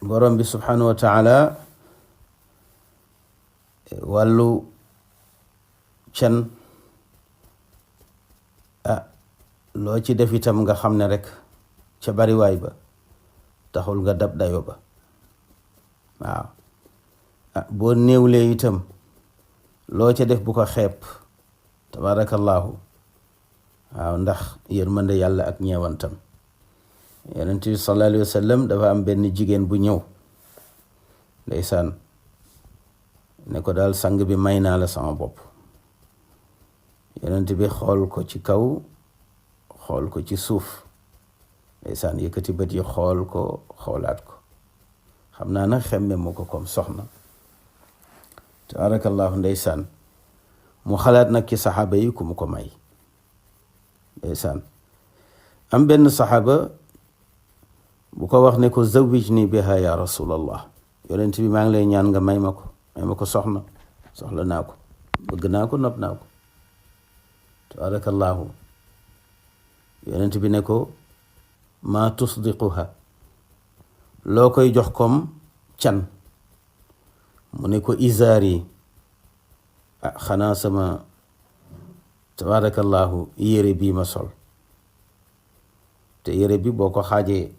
borom bi subhanahu wa taala wàllu can loo ci def itam nga xam ne rek ca bariwaay ba taxul nga dab dayo ba. waaw boo néewlee itam loo ca def bu ko xeeb tabarakallahu. waaw ndax yërmande yàlla ak ñeewantam. yonent bi sallallahu alayhi wa sallam dafa am benn jigéen bu ñëw ndeysaan ne ko daal sang bi may naa la sama bopp. yonent bi xool ko ci kaw, xool ko ci suuf, ndeysaan yëkkati bët yi xool ko, xoolaat ko. xam naa nag xemme mu ko comme soxna. tabarakallahu ndeysaan mu xalaat nag ci saxaaba yi ku mu ko may. ndeysaan am benn saxaaba bu ko wax ne ko zawwijni biha ya rasulallah, yonent bi maa ngi lay ñaan nga may ma ko soxna, soxla naa ko, bëgg naa ko, nopp naa ko. tabarakallahu yonent bi ne ko maa tusdiquha, loo koy jox comme can. mu ne ko izaari, xanaa sama tabarakallahu yére bii ma sol. te yére bi boo ko xaajee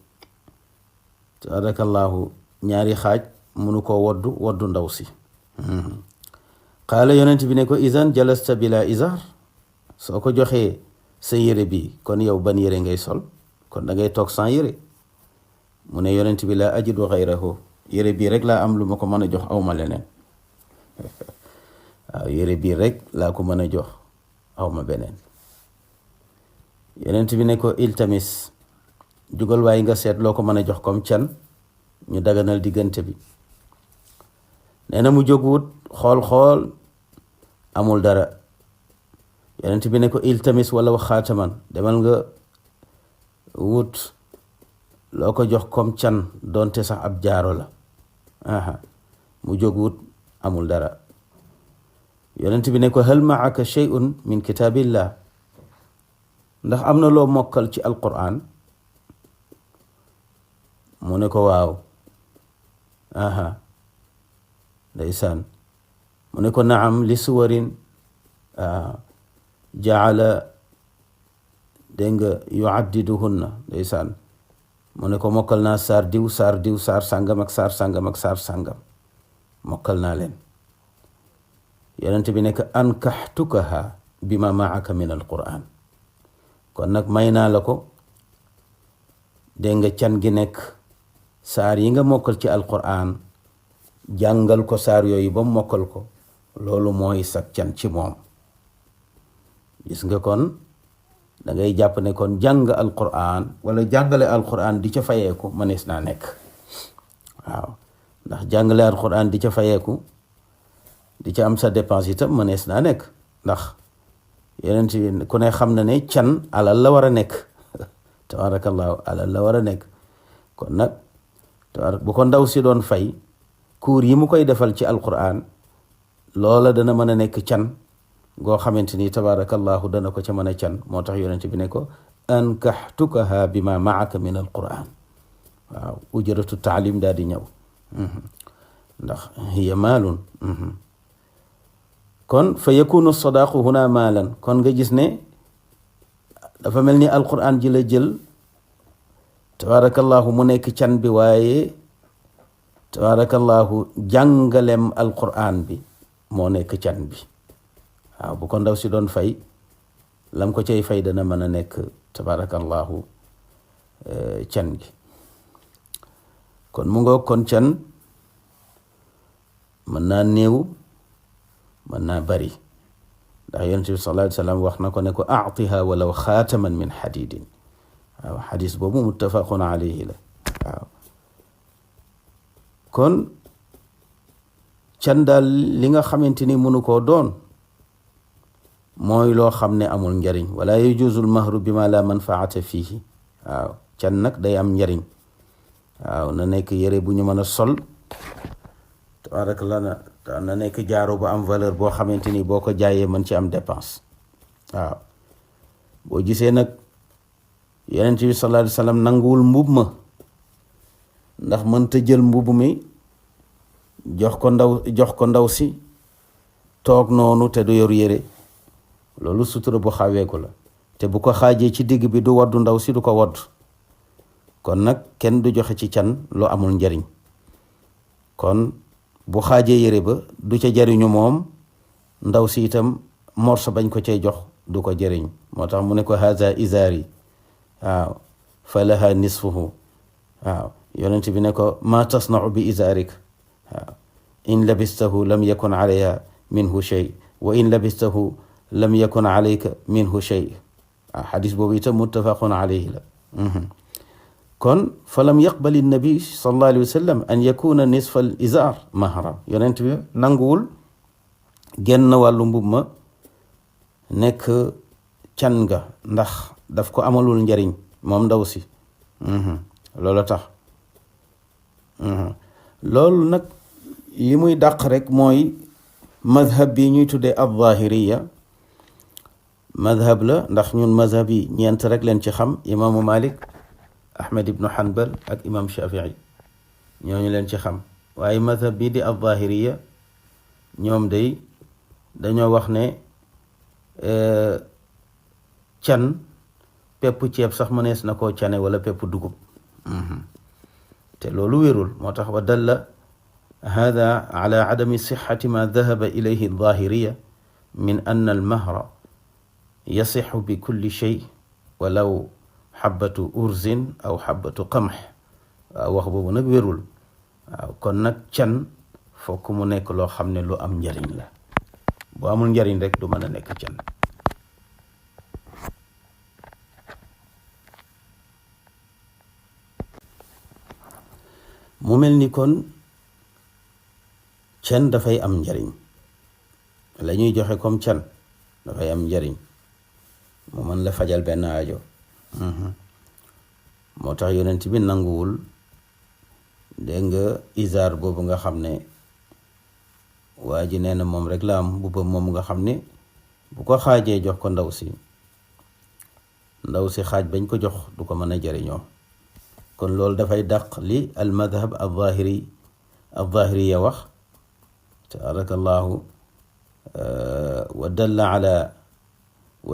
tabarakallahu 2 xaaj munu koo woddu ndaw si. qaala yonent bi ne ko izan jalasta bila izar, soo ko joxee sa yére bi kon yow ban yére ngay sol? kon da ngay toog sans yére. mu ne yonent bi laa ajidu xayrahu, yére bii rek laa am lu ma ko mën a jox, aw ma leneen. waaw yére bii rek laa ko mën a jox, aw ma beneen. yonent bi ne ko iltamis, jugal waaye nga seet loo ko mën a jox comme can, ñu daganal diggante bi. nee na mu jóg wut, xool amul dara. yonent bi ne ko iltamis wala wax xaataman, demal nga wut loo ko jox comme can, doonte sax ab jaaro la. mu jóg wut, amul dara. yonent bi ne ko hal maaka shay'un min kitaabillah, ndax am na loo mokkal ci alquran? mu ne ko waaw. ndeysaan mu ne ko naam li suwarin jaala dégg nga yuaddiduhunna. ndeysaan mu ne ko mokkal naa saar diw, saar sàngam ak saar sàngam ak saar sàngam, mokkal naa leen. yonent bi ne ko ankaxtukaha bima maaka min alquran, kon nag may naa la ko, dégg nga can gi nekk saar yi nga mokkal ci alquran, jàngal ko saar yooyu ba mokkal ko, loolu mooy sag can ci moom. gis nga kon da ngay jàpp ne kon jàng alquran wala jàngale alquran di ca fayeeku mënees naa nekk. waaw ndax jàngale alquran di ca fayeeku, di ca am sa dépense itam mënees naa nekk. ndax yeneen ci ku ne xam na ne can alal la war a nekk. tabarakallahu alal la war a nekk. kon nag bu ko ndaw si doon fay cours yi mu koy defal ci alquran, loola dana mën a nekk can goo xamante ni tabarakallahu dana ko ca mën a can. moo tax yonent bi ne ko ankaxtukaha bima maaka min alquran. waaw ujratu taalim daal di ñëw ndax hiya maalun. kon fa yakunu sadaqu huna maalan. kon nga gis ne dafa mel ni alquran ji la jël tabarakallahu mu nekk can bi, waaye tabarakallahu jàngalem alquran bi moo nekk can bi. waaw bu ko ndaw si doon fay lam ko cay fay dana mën a nekk tabarakallahu can gi. kon mu ngoog, kon can mën naa néew mën naa bari, ndax yonent bi sallallahu alayhi wa sallam wax na ko ne ko aatiha walaw xaataman min xadidin. waaw xadis boobu muttafaqun alayhi la. waaw kon can daal li nga xamante ni mënu koo doon mooy loo xam ne amul njariñ. wala yajuuzu lmahru bima la manfaata fiihi. waaw can nag day am njariñ. waaw na nekk yére bu ñu mën a sol, tabarakallah, na nekk jaaro bu am valeur boo xamante ni boo ko jaayee mën ci am dépense. waaw boo gisee nag yonent bi sallallahu alayhi wa sallam nanguwul mbub ma, ndax mënta jël mbubb mi jox ko ndaw si toog noonu te du yor yére. loolu sutura bu xaweeku la, te bu ko xaajee ci digg bi du waddu ndaw si du ko wadd. kon nag kenn du joxe ci can lu amul njariñ. kon bu xaajee yére ba du ca jariñu moom, ndaw si itam morso bañ ko cay jox du ko jariñ. moo tax mu ne ko haza izaari. waaw fa laha nisfuhu. waaw yonent bi ne ko ma tasnau bi izaarik. waaw in labistahu lam yakun alayha minhu shay wa in labistahu lam yakun alayka minhu shay. waaw xadis boobu itam muttafaqun alayhi la. kon fa lam yaqbali nabi sallallahu alayhi wa sallam an yakuna nisfa al izaar mahran. yonent bi nanguwul genn wàllu mbub ma nekk can nga, ndax daf ko amalul njariñ moom ndaw si. loolu tax loolu nag yi muy dàq rek mooy madhab bi ñuy tuddee al-zahiriya. madhab la ndax ñun madhab yi ñeent rek leen ci xam: imaamu Malik, Ahmed ibnu Hanbal ak imam Shafii. ñooñu leen ci xam. waaye madhab bii di al-zahiriya ñoom day dañoo wax ne can pepp ceeb sax mënees na koo cane wala pepp dugub. te loolu wérul. moo tax wa dalla hada ala adami sixati ma dahaba ilayhi al-zahiriya min anna al-mahra yasixu bi kulli shay walaw xabatu urzin aw xabatu qamx. waaw wax boobu nag wérul. waaw kon nag can fokk mu nekk loo xam ne lu am njariñ la. bu amul njariñ rek du mën a nekk can. mu mel ni kon can dafay am njariñ. la ñuy joxe comme can dafay am njariñ, mu mën la fajal benn aajo. moo tax yonent bi nanguwul, dégg nga, isaar boobu nga xam ne waa ji nee na moom rek la am, mbubbam moom nga xam ne bu ko xaajee jox ko ndaw si xaaj bañ ko jox du ko mën a jariñoo. kon loolu dafay dàq li al madhab al zahiriya wax. tabarakallahu. wa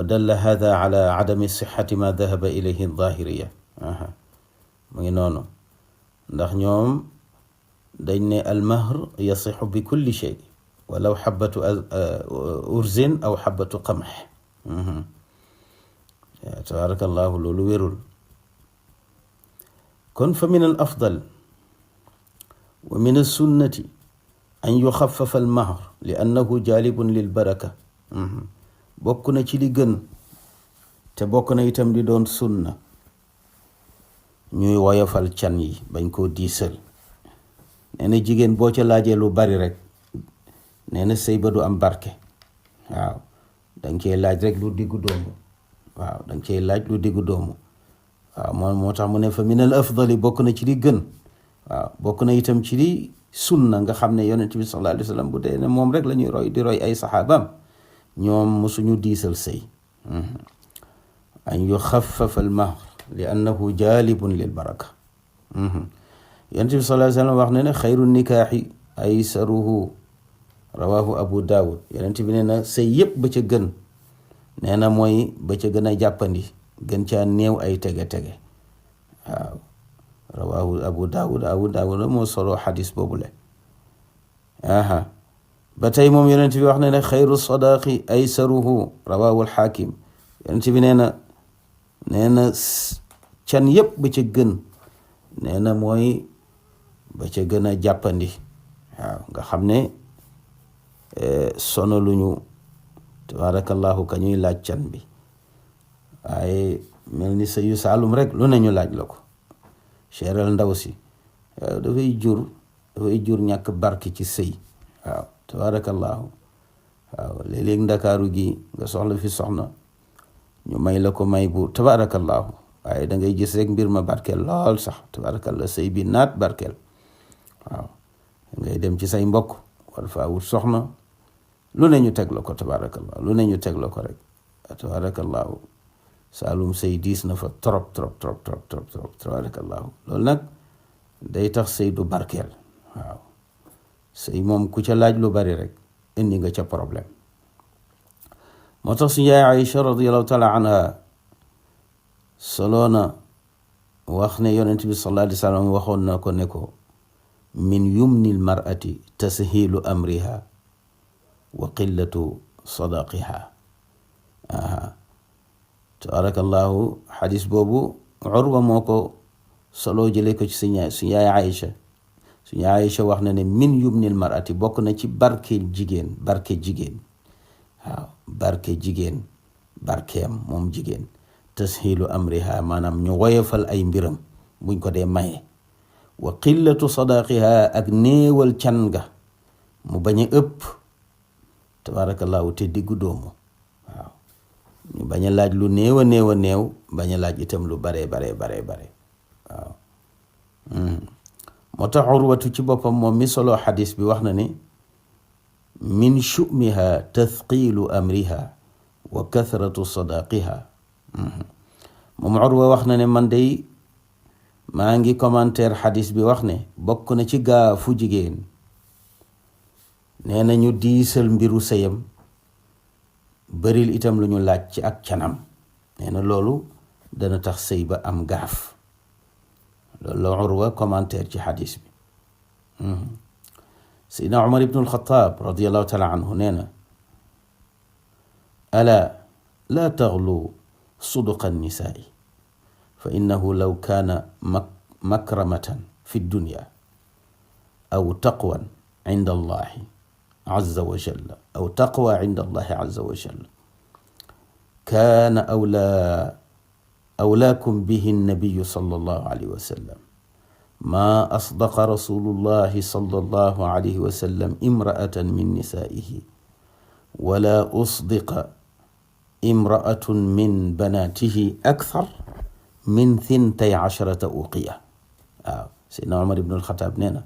dalla hada ala adami sixati ma dahaba ilayhi al zahiriya. mu ngi noonu, ndax ñoom dañ ne al mahr yasixu bi kulli shay walaw xabatu urzin aw xabatu qamx. tabarakallahu, loolu wérul. kon fa min al afdal wa min al sunnati an yuxafafa al mahr li annahu jalibun lil baraka. bokk na ci li gën te bokk na itam di doon sunna ñuy woyofal can yi bañ koo diisal. nee na jigéen boo ca laajee lu bari rek nee na sëy ba du am barke. waaw danga cee laaj rek lu diggu doomu. waaw danga cee laaj lu diggu doomu. waaw moo tax mu ne fa min al afdali bokk na ci li gën. waaw bokk na itam ci li sunna nga xam ne yonent bi sallallahu alayhi wa sallam bu dee ne moom rek la ñuy roy di roy ay saxaabam ñoom mosuñu diisal sëy an yuxaffaf al mahr li annahu jalibun lil baraka yonent bi sallallahu alayhi wa sallam wax ne ne xayru nikaaxi aysaruhu rawahu abu daawud yonent bi nee na sëy yëpp ba ca gën nee na mooy ba ca gën a jàppandi gën caa néew ay tege-tege waaw rawahu abu daawud moo solo xadis boobule ba tey moom yonent bi wax ne ne xayru sadaqi aysaruhu rawahu alxaakim yonent bi nee na can yëpp ba ca gën nee na mooy ba ca gën a jàppandi waaw nga xam ne sono luñu tabarakallahu ka ñuy laaj can bi waaye mel ni sëyu saalum rek lu ne ñu laaj la ko cheral ndaw si waaw dafay jur ñàkk barke ci sëy waaw tabarakallahu waaw léeg-léeg ndakaaru gi nga soxla fi soxna ñu may la ko may bu tabarakallahu waaye da ngay gis rek mbir ma barkeel lool sax tabarakallah sëy bi naat barkeel waaw ngay dem ci say mbokk war faa wut soxna lu ne ñu teg la ko tabarakallah lu ne ñu teg la ko rek tabarakallahu saalum sëy diis na fa trop tabarakallahu loolu nag day tax sëy du barkeel waaw sëy moom ku ca laaj lu bari rek indi nga ca problème moo tax suñu yaay Aïcha radiyallahu taala anha soloona wax ne yonent bi sallallahu alayhi wa sallam waxoon na ko ne ko min yumnil mar'ati tashilu amriha wa qillatu sadaqiha tabarakallahu xadis boobu Urwa moo ko solo jëlee ko ci suñu yaay Aïcha wax na ne min yumnil mar'ati bokk na ci barke jigéen waaw barke jigéen barkeem moom jigéen tashilu amriha maanaam ñu woyofal ay mbiram buñ ko dee maye wa qillatu sadaqiha ak néewal can ga mu bañ a ëpp tabarakallahu te diggu doomu waaw ñu bañ a laaj lu néew a néew bañ a laaj itam lu bare waaw moo tax Urwatu ci boppam moom mi solo xadis bi wax na ni min shumiha tathqilu amriha wa kathratu sadaqiha moom Urwa wax na ne man day maa ngi commentaire xadis bi wax ne bokk na ci gaafu jigéen nee na ñu diisal mbiru sëyam bëril itam lu ñu laaj ci ak canam nee na loolu dana tax sëy ba am gaaf loolu la Urwa commentaire ci xadis bi Seydina Umar ibnu alxataab radiallahu taala anhu nee na ala laa taxlu suduqa annisaai fa innahu law kaana makramatan fi dunya aw taqwan inda allahi azza wa jalla aw taqwa inda allahi azza wa jalla kaana awlaakum bihi nnabiyu sallallahu alayhi wa sallam ma asdaqa rasulullahi sallallahu alayhi wa sallam imra'atan min nisaihi wala usdiqa imra'atun min banatihi akthar min 12 uqiya waaw Seydina Omar ibn al-Khattab nee na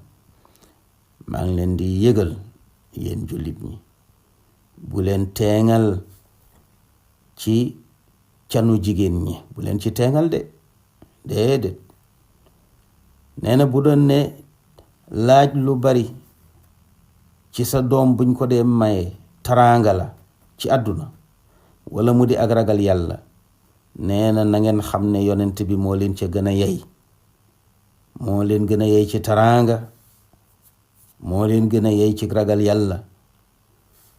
maa ngi leen di yëgal yéen jullit ñi bu leen teengal ci canu jigéen ñi bu leen ci teengal de déedéet nee na bu doon ne laaj lu bari ci sa doom buñ ko dee maye taraanga la ci àdduna wala mu di ak ragal yàlla nee na ngeen xam ne yonent bi moo leen ca gën a yey moo leen gën a yey ci taraanga moo leen gën a yey ci ragal yàlla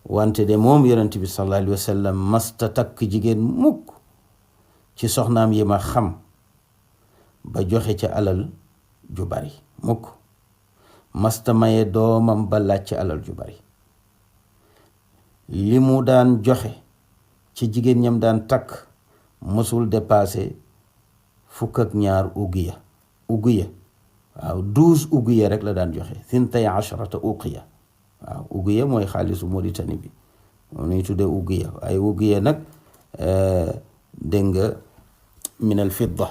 wante de moom yonent bi sallallahu alayhi wa sallam masta takk jigéen mukk ci soxnaam yi ma xam ba joxe ca alal ju bari mukk masta maye doomam ba laaj ca alal ju bari li mu daan joxe ci jigéen ñam daan takk mësul dépassé 12 ugiya waaw 12 ugiya rek la daan joxe 12 uqiya waaw ugiya mooy xaalisu Mauritanie bi moom nañu tuddee ugiya waaye ugiya nag dégg nga minal fidda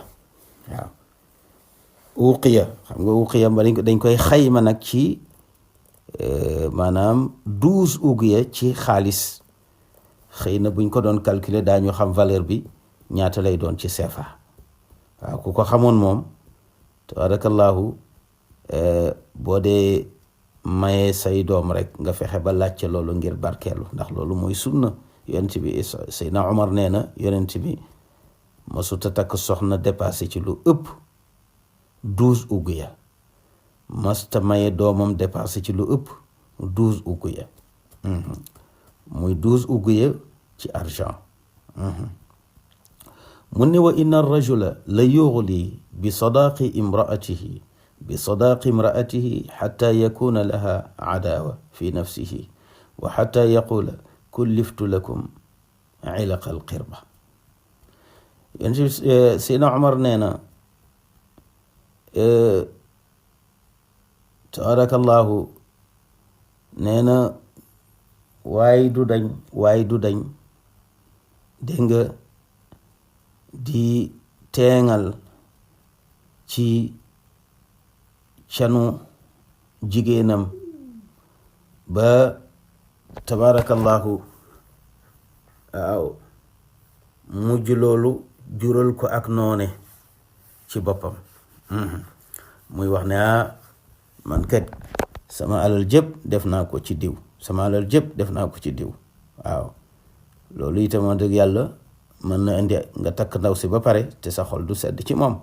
waaw uqiya xam nga uqiya dañ koy xayma nag ci maanaam 12 uguya ci xaalis xëy na buñ ko doon calculer daañu xam valeur bi ñaata lay doon ci CFA. waaw ku ko xamoon moom tabarakallahu boo dee mayee say doom rek nga fexe ba laajte loolu ngir barkeelu, ndax loolu mooy sunna. yonent bi Seydina Omar nee na yonent bi masuta takk soxna dépassé ci lu ëpp 12 uguya, masta maye doomam dépassé ci lu ëpp 12 uguya, muy 12 uguya ci argent. mu ne wa inna rajula la yughli bi sadaqi imraatihi xatta yakuna laha adawa fi nafsihi wa xatta yaqula kulliftu lakum ilaqa alqirba. Seydina Omar nee na tabarakallahu nee na waay du dañ dégg nga di teengal ci canu jigéenam ba tabarakallahu waaw mujj loolu jural ko ak noone ci boppam. muy wax ne man kat sama alal jëpp def naa ko ci diw, waaw loolu itam dëgg yàlla mën na indi nga takk ndaw si ba pare te sa xol du sedd ci moom.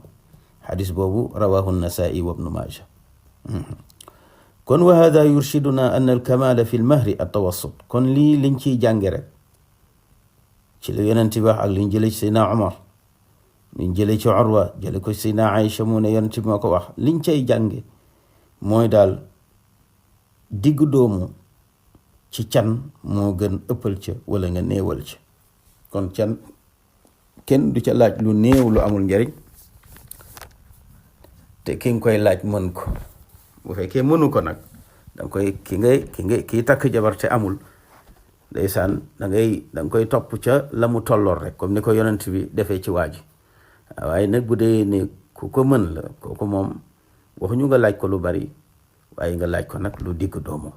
xadis boobu rawahu nasaa'i wa ibnu maaja. kon wa hada yurshiduna an alkamala fi lmahri atawassut. kon lii liñ ciy jànge rek ci la yonent bi wax ak liñ jële ci Seydina Omar, liñ jële ci Urwa, jële ko ci Seydina Aïcha mu ne yonent bi moo ko wax, liñ cay jànge mooy daal diggu doomu ci can moo gën ëppal ca wala nga néewal ca. kon can kenn du ca laaj lu néew lu amul njariñ te ki nga koy laaj mën ko. bu fekkee mënu ko nag danga koy kii takk jabar te amul, ndeysaan danga koy topp ca la mu tolloor rek, comme ni ko yonent bi defee ci waa ji. waaye nag bu dee ne ku ko mën la, kooku moom waxuñu nga laaj ko lu bari, waaye nga laaj ko nag lu digg doomu.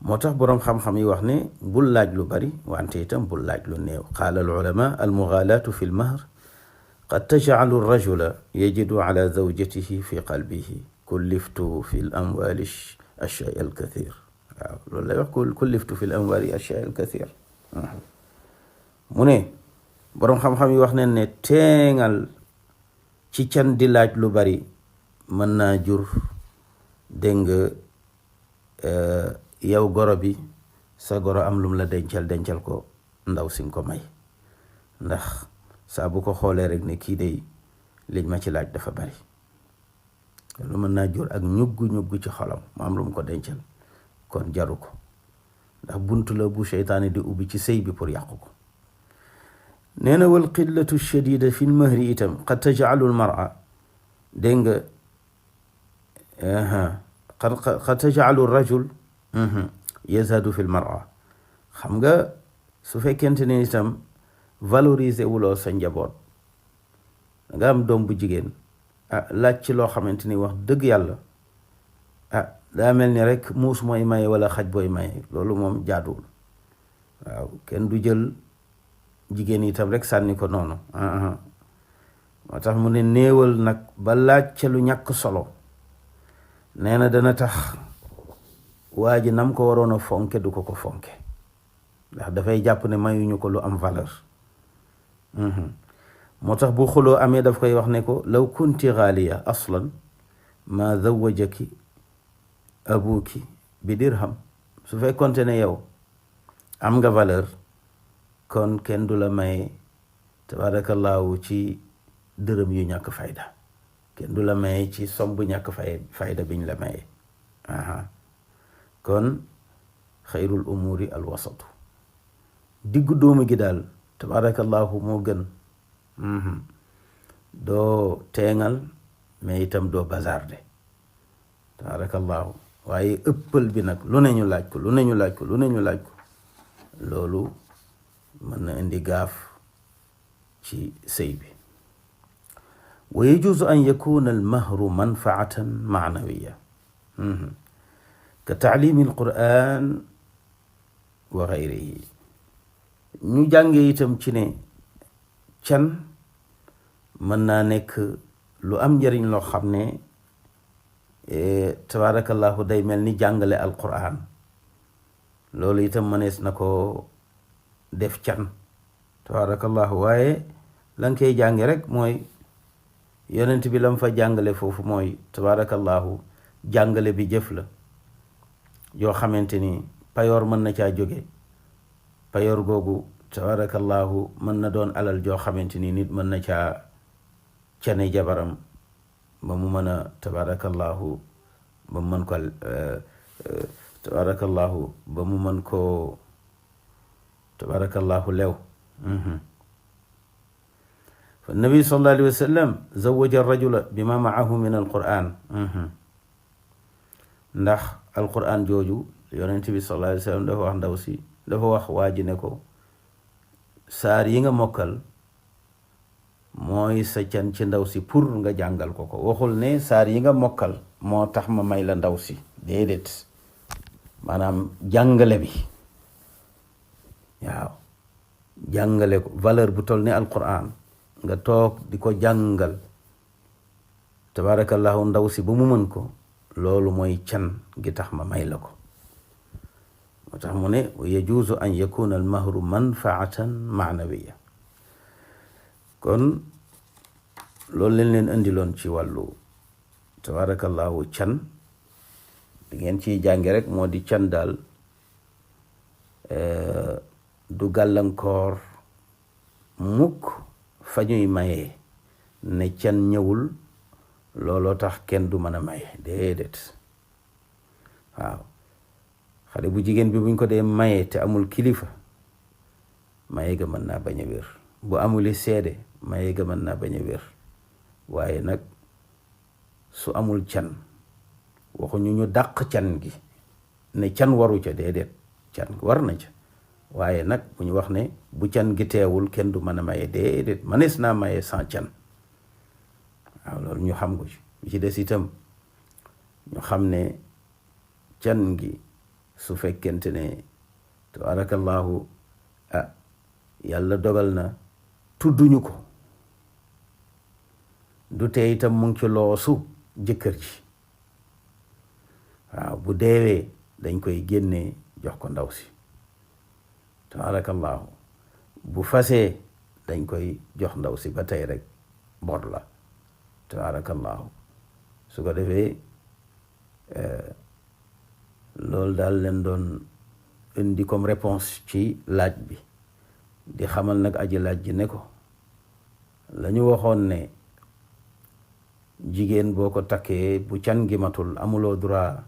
moo tax boroom xam-xam yi wax ne bul laaj lu bari wante itam bul laaj lu néew. qaala al ulama al mughalaatu fi l mahr qad tajcalu rajula yajidu ala zawjatihi fi qalbihi kulliftu fi l amwali ashyaa al kathir. waaw loolu lay wax kulliftu fi l amwali ashyaa al kathir. mu ne boroom xam-xam yi wax ne teengal ci can di laaj lu bari mën naa jur dégg nga yow goro bi sa goro am lum la dencal ko ndaw si nga ko may, ndax saa bu ko xoolee rek ne kii day liñ ma ci laaj dafa bari. lu mën naa jur ak ñuggu ci xolam mu am lu mu ko dencal, kon jaru ko, ndax buntu la bu seytaane di ubbi ci sëy bi pour yàqu ko. nee na wal qillatu shadida fi lmahri itam qad tajcalu lmara dégg nga qad tajcalu rajul yazhadu fi lmara. xam nga su fekkente ne itam valoriser wuloo sa njaboot, nga am doom bu jigéen laaj ci loo xamante ni wax dëgg yàlla daa mel ni rek muus mooy maye wala xaj booy maye, loolu moom jaaduwul. waaw kenn du jël jigéen itam rek sànni ko noonu. moo tax mu ne néewal nag ba laaj ca lu ñàkk solo, nee na dana tax waa ji nam ko waroon a fonke du ko fonke, ndax dafay jàpp ne mayuñu ko lu am valeur. moo tax bu xuloo amee daf koy wax ne ko law kunti xaaliya aslan ma zawajaki abuki bi dirham. su fekkonte ne yow am nga valeur kon kenn du la maye tabarakallahu ci dërëm yu ñàkk fayda, kenn du la maye ci somb ñàkk fayda biñ la maye. kon xayrul umuri al wasatu, diggu doomu gi daal tabarakallahu moo gën. doo teengal mais itam doo bazarde tabarakallahu. waaye ëppal bi nag lu ne ñu laaj ko loolu mën na indi gaaf ci sëy bi. wa yajuuzu an yakuna almahru manfaatan maanawiya ka taalimi alquran wa gayrihi. ñu jànge itam ci ne can mën naa nekk lu am njëriñ loo xam ne tabaarakallahu day mel ni jàngale alquran. loolu itam mënees na ko def can tabaarakallahu, waaye la nga koy jànge rek mooy yonent bi lam fa jàngale foofu mooy tabaarakallahu jàngale bi jëf la yoo xamante ni payoor mën na caa jóge. payoor googu tabaarakallahu mën na doon alal joo xamante ni nit mën na caa cane jabaram ba mu mën a tabaarakallahu ba mu mën ko tabaarakallahu ba mu mën koo tabaarakallahu lew. fa nabi sallallahu alayhi wa sallam zawaja rajula bima maahu min alquran. ndax alquran jooju yonent bi sallallahu alayhi wa sallam dafa wax ndaw si, dafa wax waa ji ne ko saar yi nga mokkal mooy sa can ci ndaw si pour nga jàngal ko ko. waxul ne saar yi nga mokkal moo tax ma may la ndaw si, déedéet. maanaam jàngale bi, waaw jàngale ko valeur bu toll ne alquran nga toog di ko jàngal tabaarakallahu ndaw si ba mu mën ko, loolu mooy can gi tax ma may la ko. moo tax mu ne wa yajuuzu an yakuna almahru manfaatan maanawiya. kon loolu leen indiloon ci wàllu tabaarakallahu can. di ngeen ciy jànge rek moo di can daal du gàllankoor mukk fa ñuy mayee ne can ñëwul looloo tax kenn du mën a maye, déedéet. waaw xale bu jigéen bi buñ ko dee maye te amul kilifa, maye ga mën naa bañ a wér. bu amuli seede, maye ga mën naa bañ a wér. waaye nag su amul can, waxuñu ñu dàq can gi ne can waru ca, déedéet, can war na ca. waaye nag bu ñu wax ne bu can gi teewul kenn du mën a maye, déedéet. mënees naa maye sans can. waaw loolu ñu xam ko ci. bi ci des itam ñu xam ne can gi su fekkente ne tabaarakallahu yàlla dogal na tudduñu ko, du tee itam mu ngi ci loosu jëkkër ji. waaw bu deewee dañ koy génnee jox ko ndaw si tabaarakallahu. bu fasee dañ koy jox ndaw si ba tey rek bor la tabaarakallahu. su ko defee loolu daal leen doon indi comme réponse ci laaj bi. di xamal nag aji laaj ji ne ko la ñu waxoon ne jigéen boo ko takkee bu can gi matul amuloo droit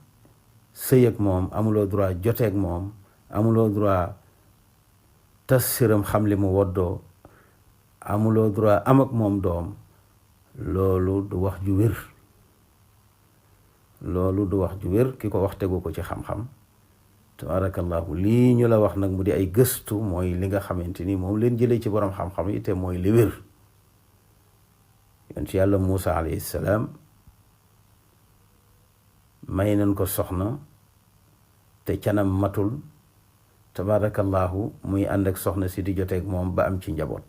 sëy ak moom, amuloo droit joteeg moom, amuloo droit tas siram xam li mu woddoo, amuloo droit am ak moom doom. loolu du wax ju wér. loolu du wax ju wér. ki ko wax tegu ko ci xam-xam tabaarakallahu. lii ñu la wax nag mu di ay gëstu mooy li nga xamante ni moom leen jëlee ci borom xam-xam yi te mooy li wér. yonent yàlla Muusa alayhi salaam may nañ ko soxna te canam matul tabaarakallahu, muy ànd ak soxna si di joteeg moom ba am ci njaboot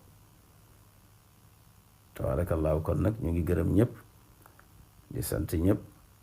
tabaarakallahu. kon nag ñu ngi gërëm ñëpp di sant ñëpp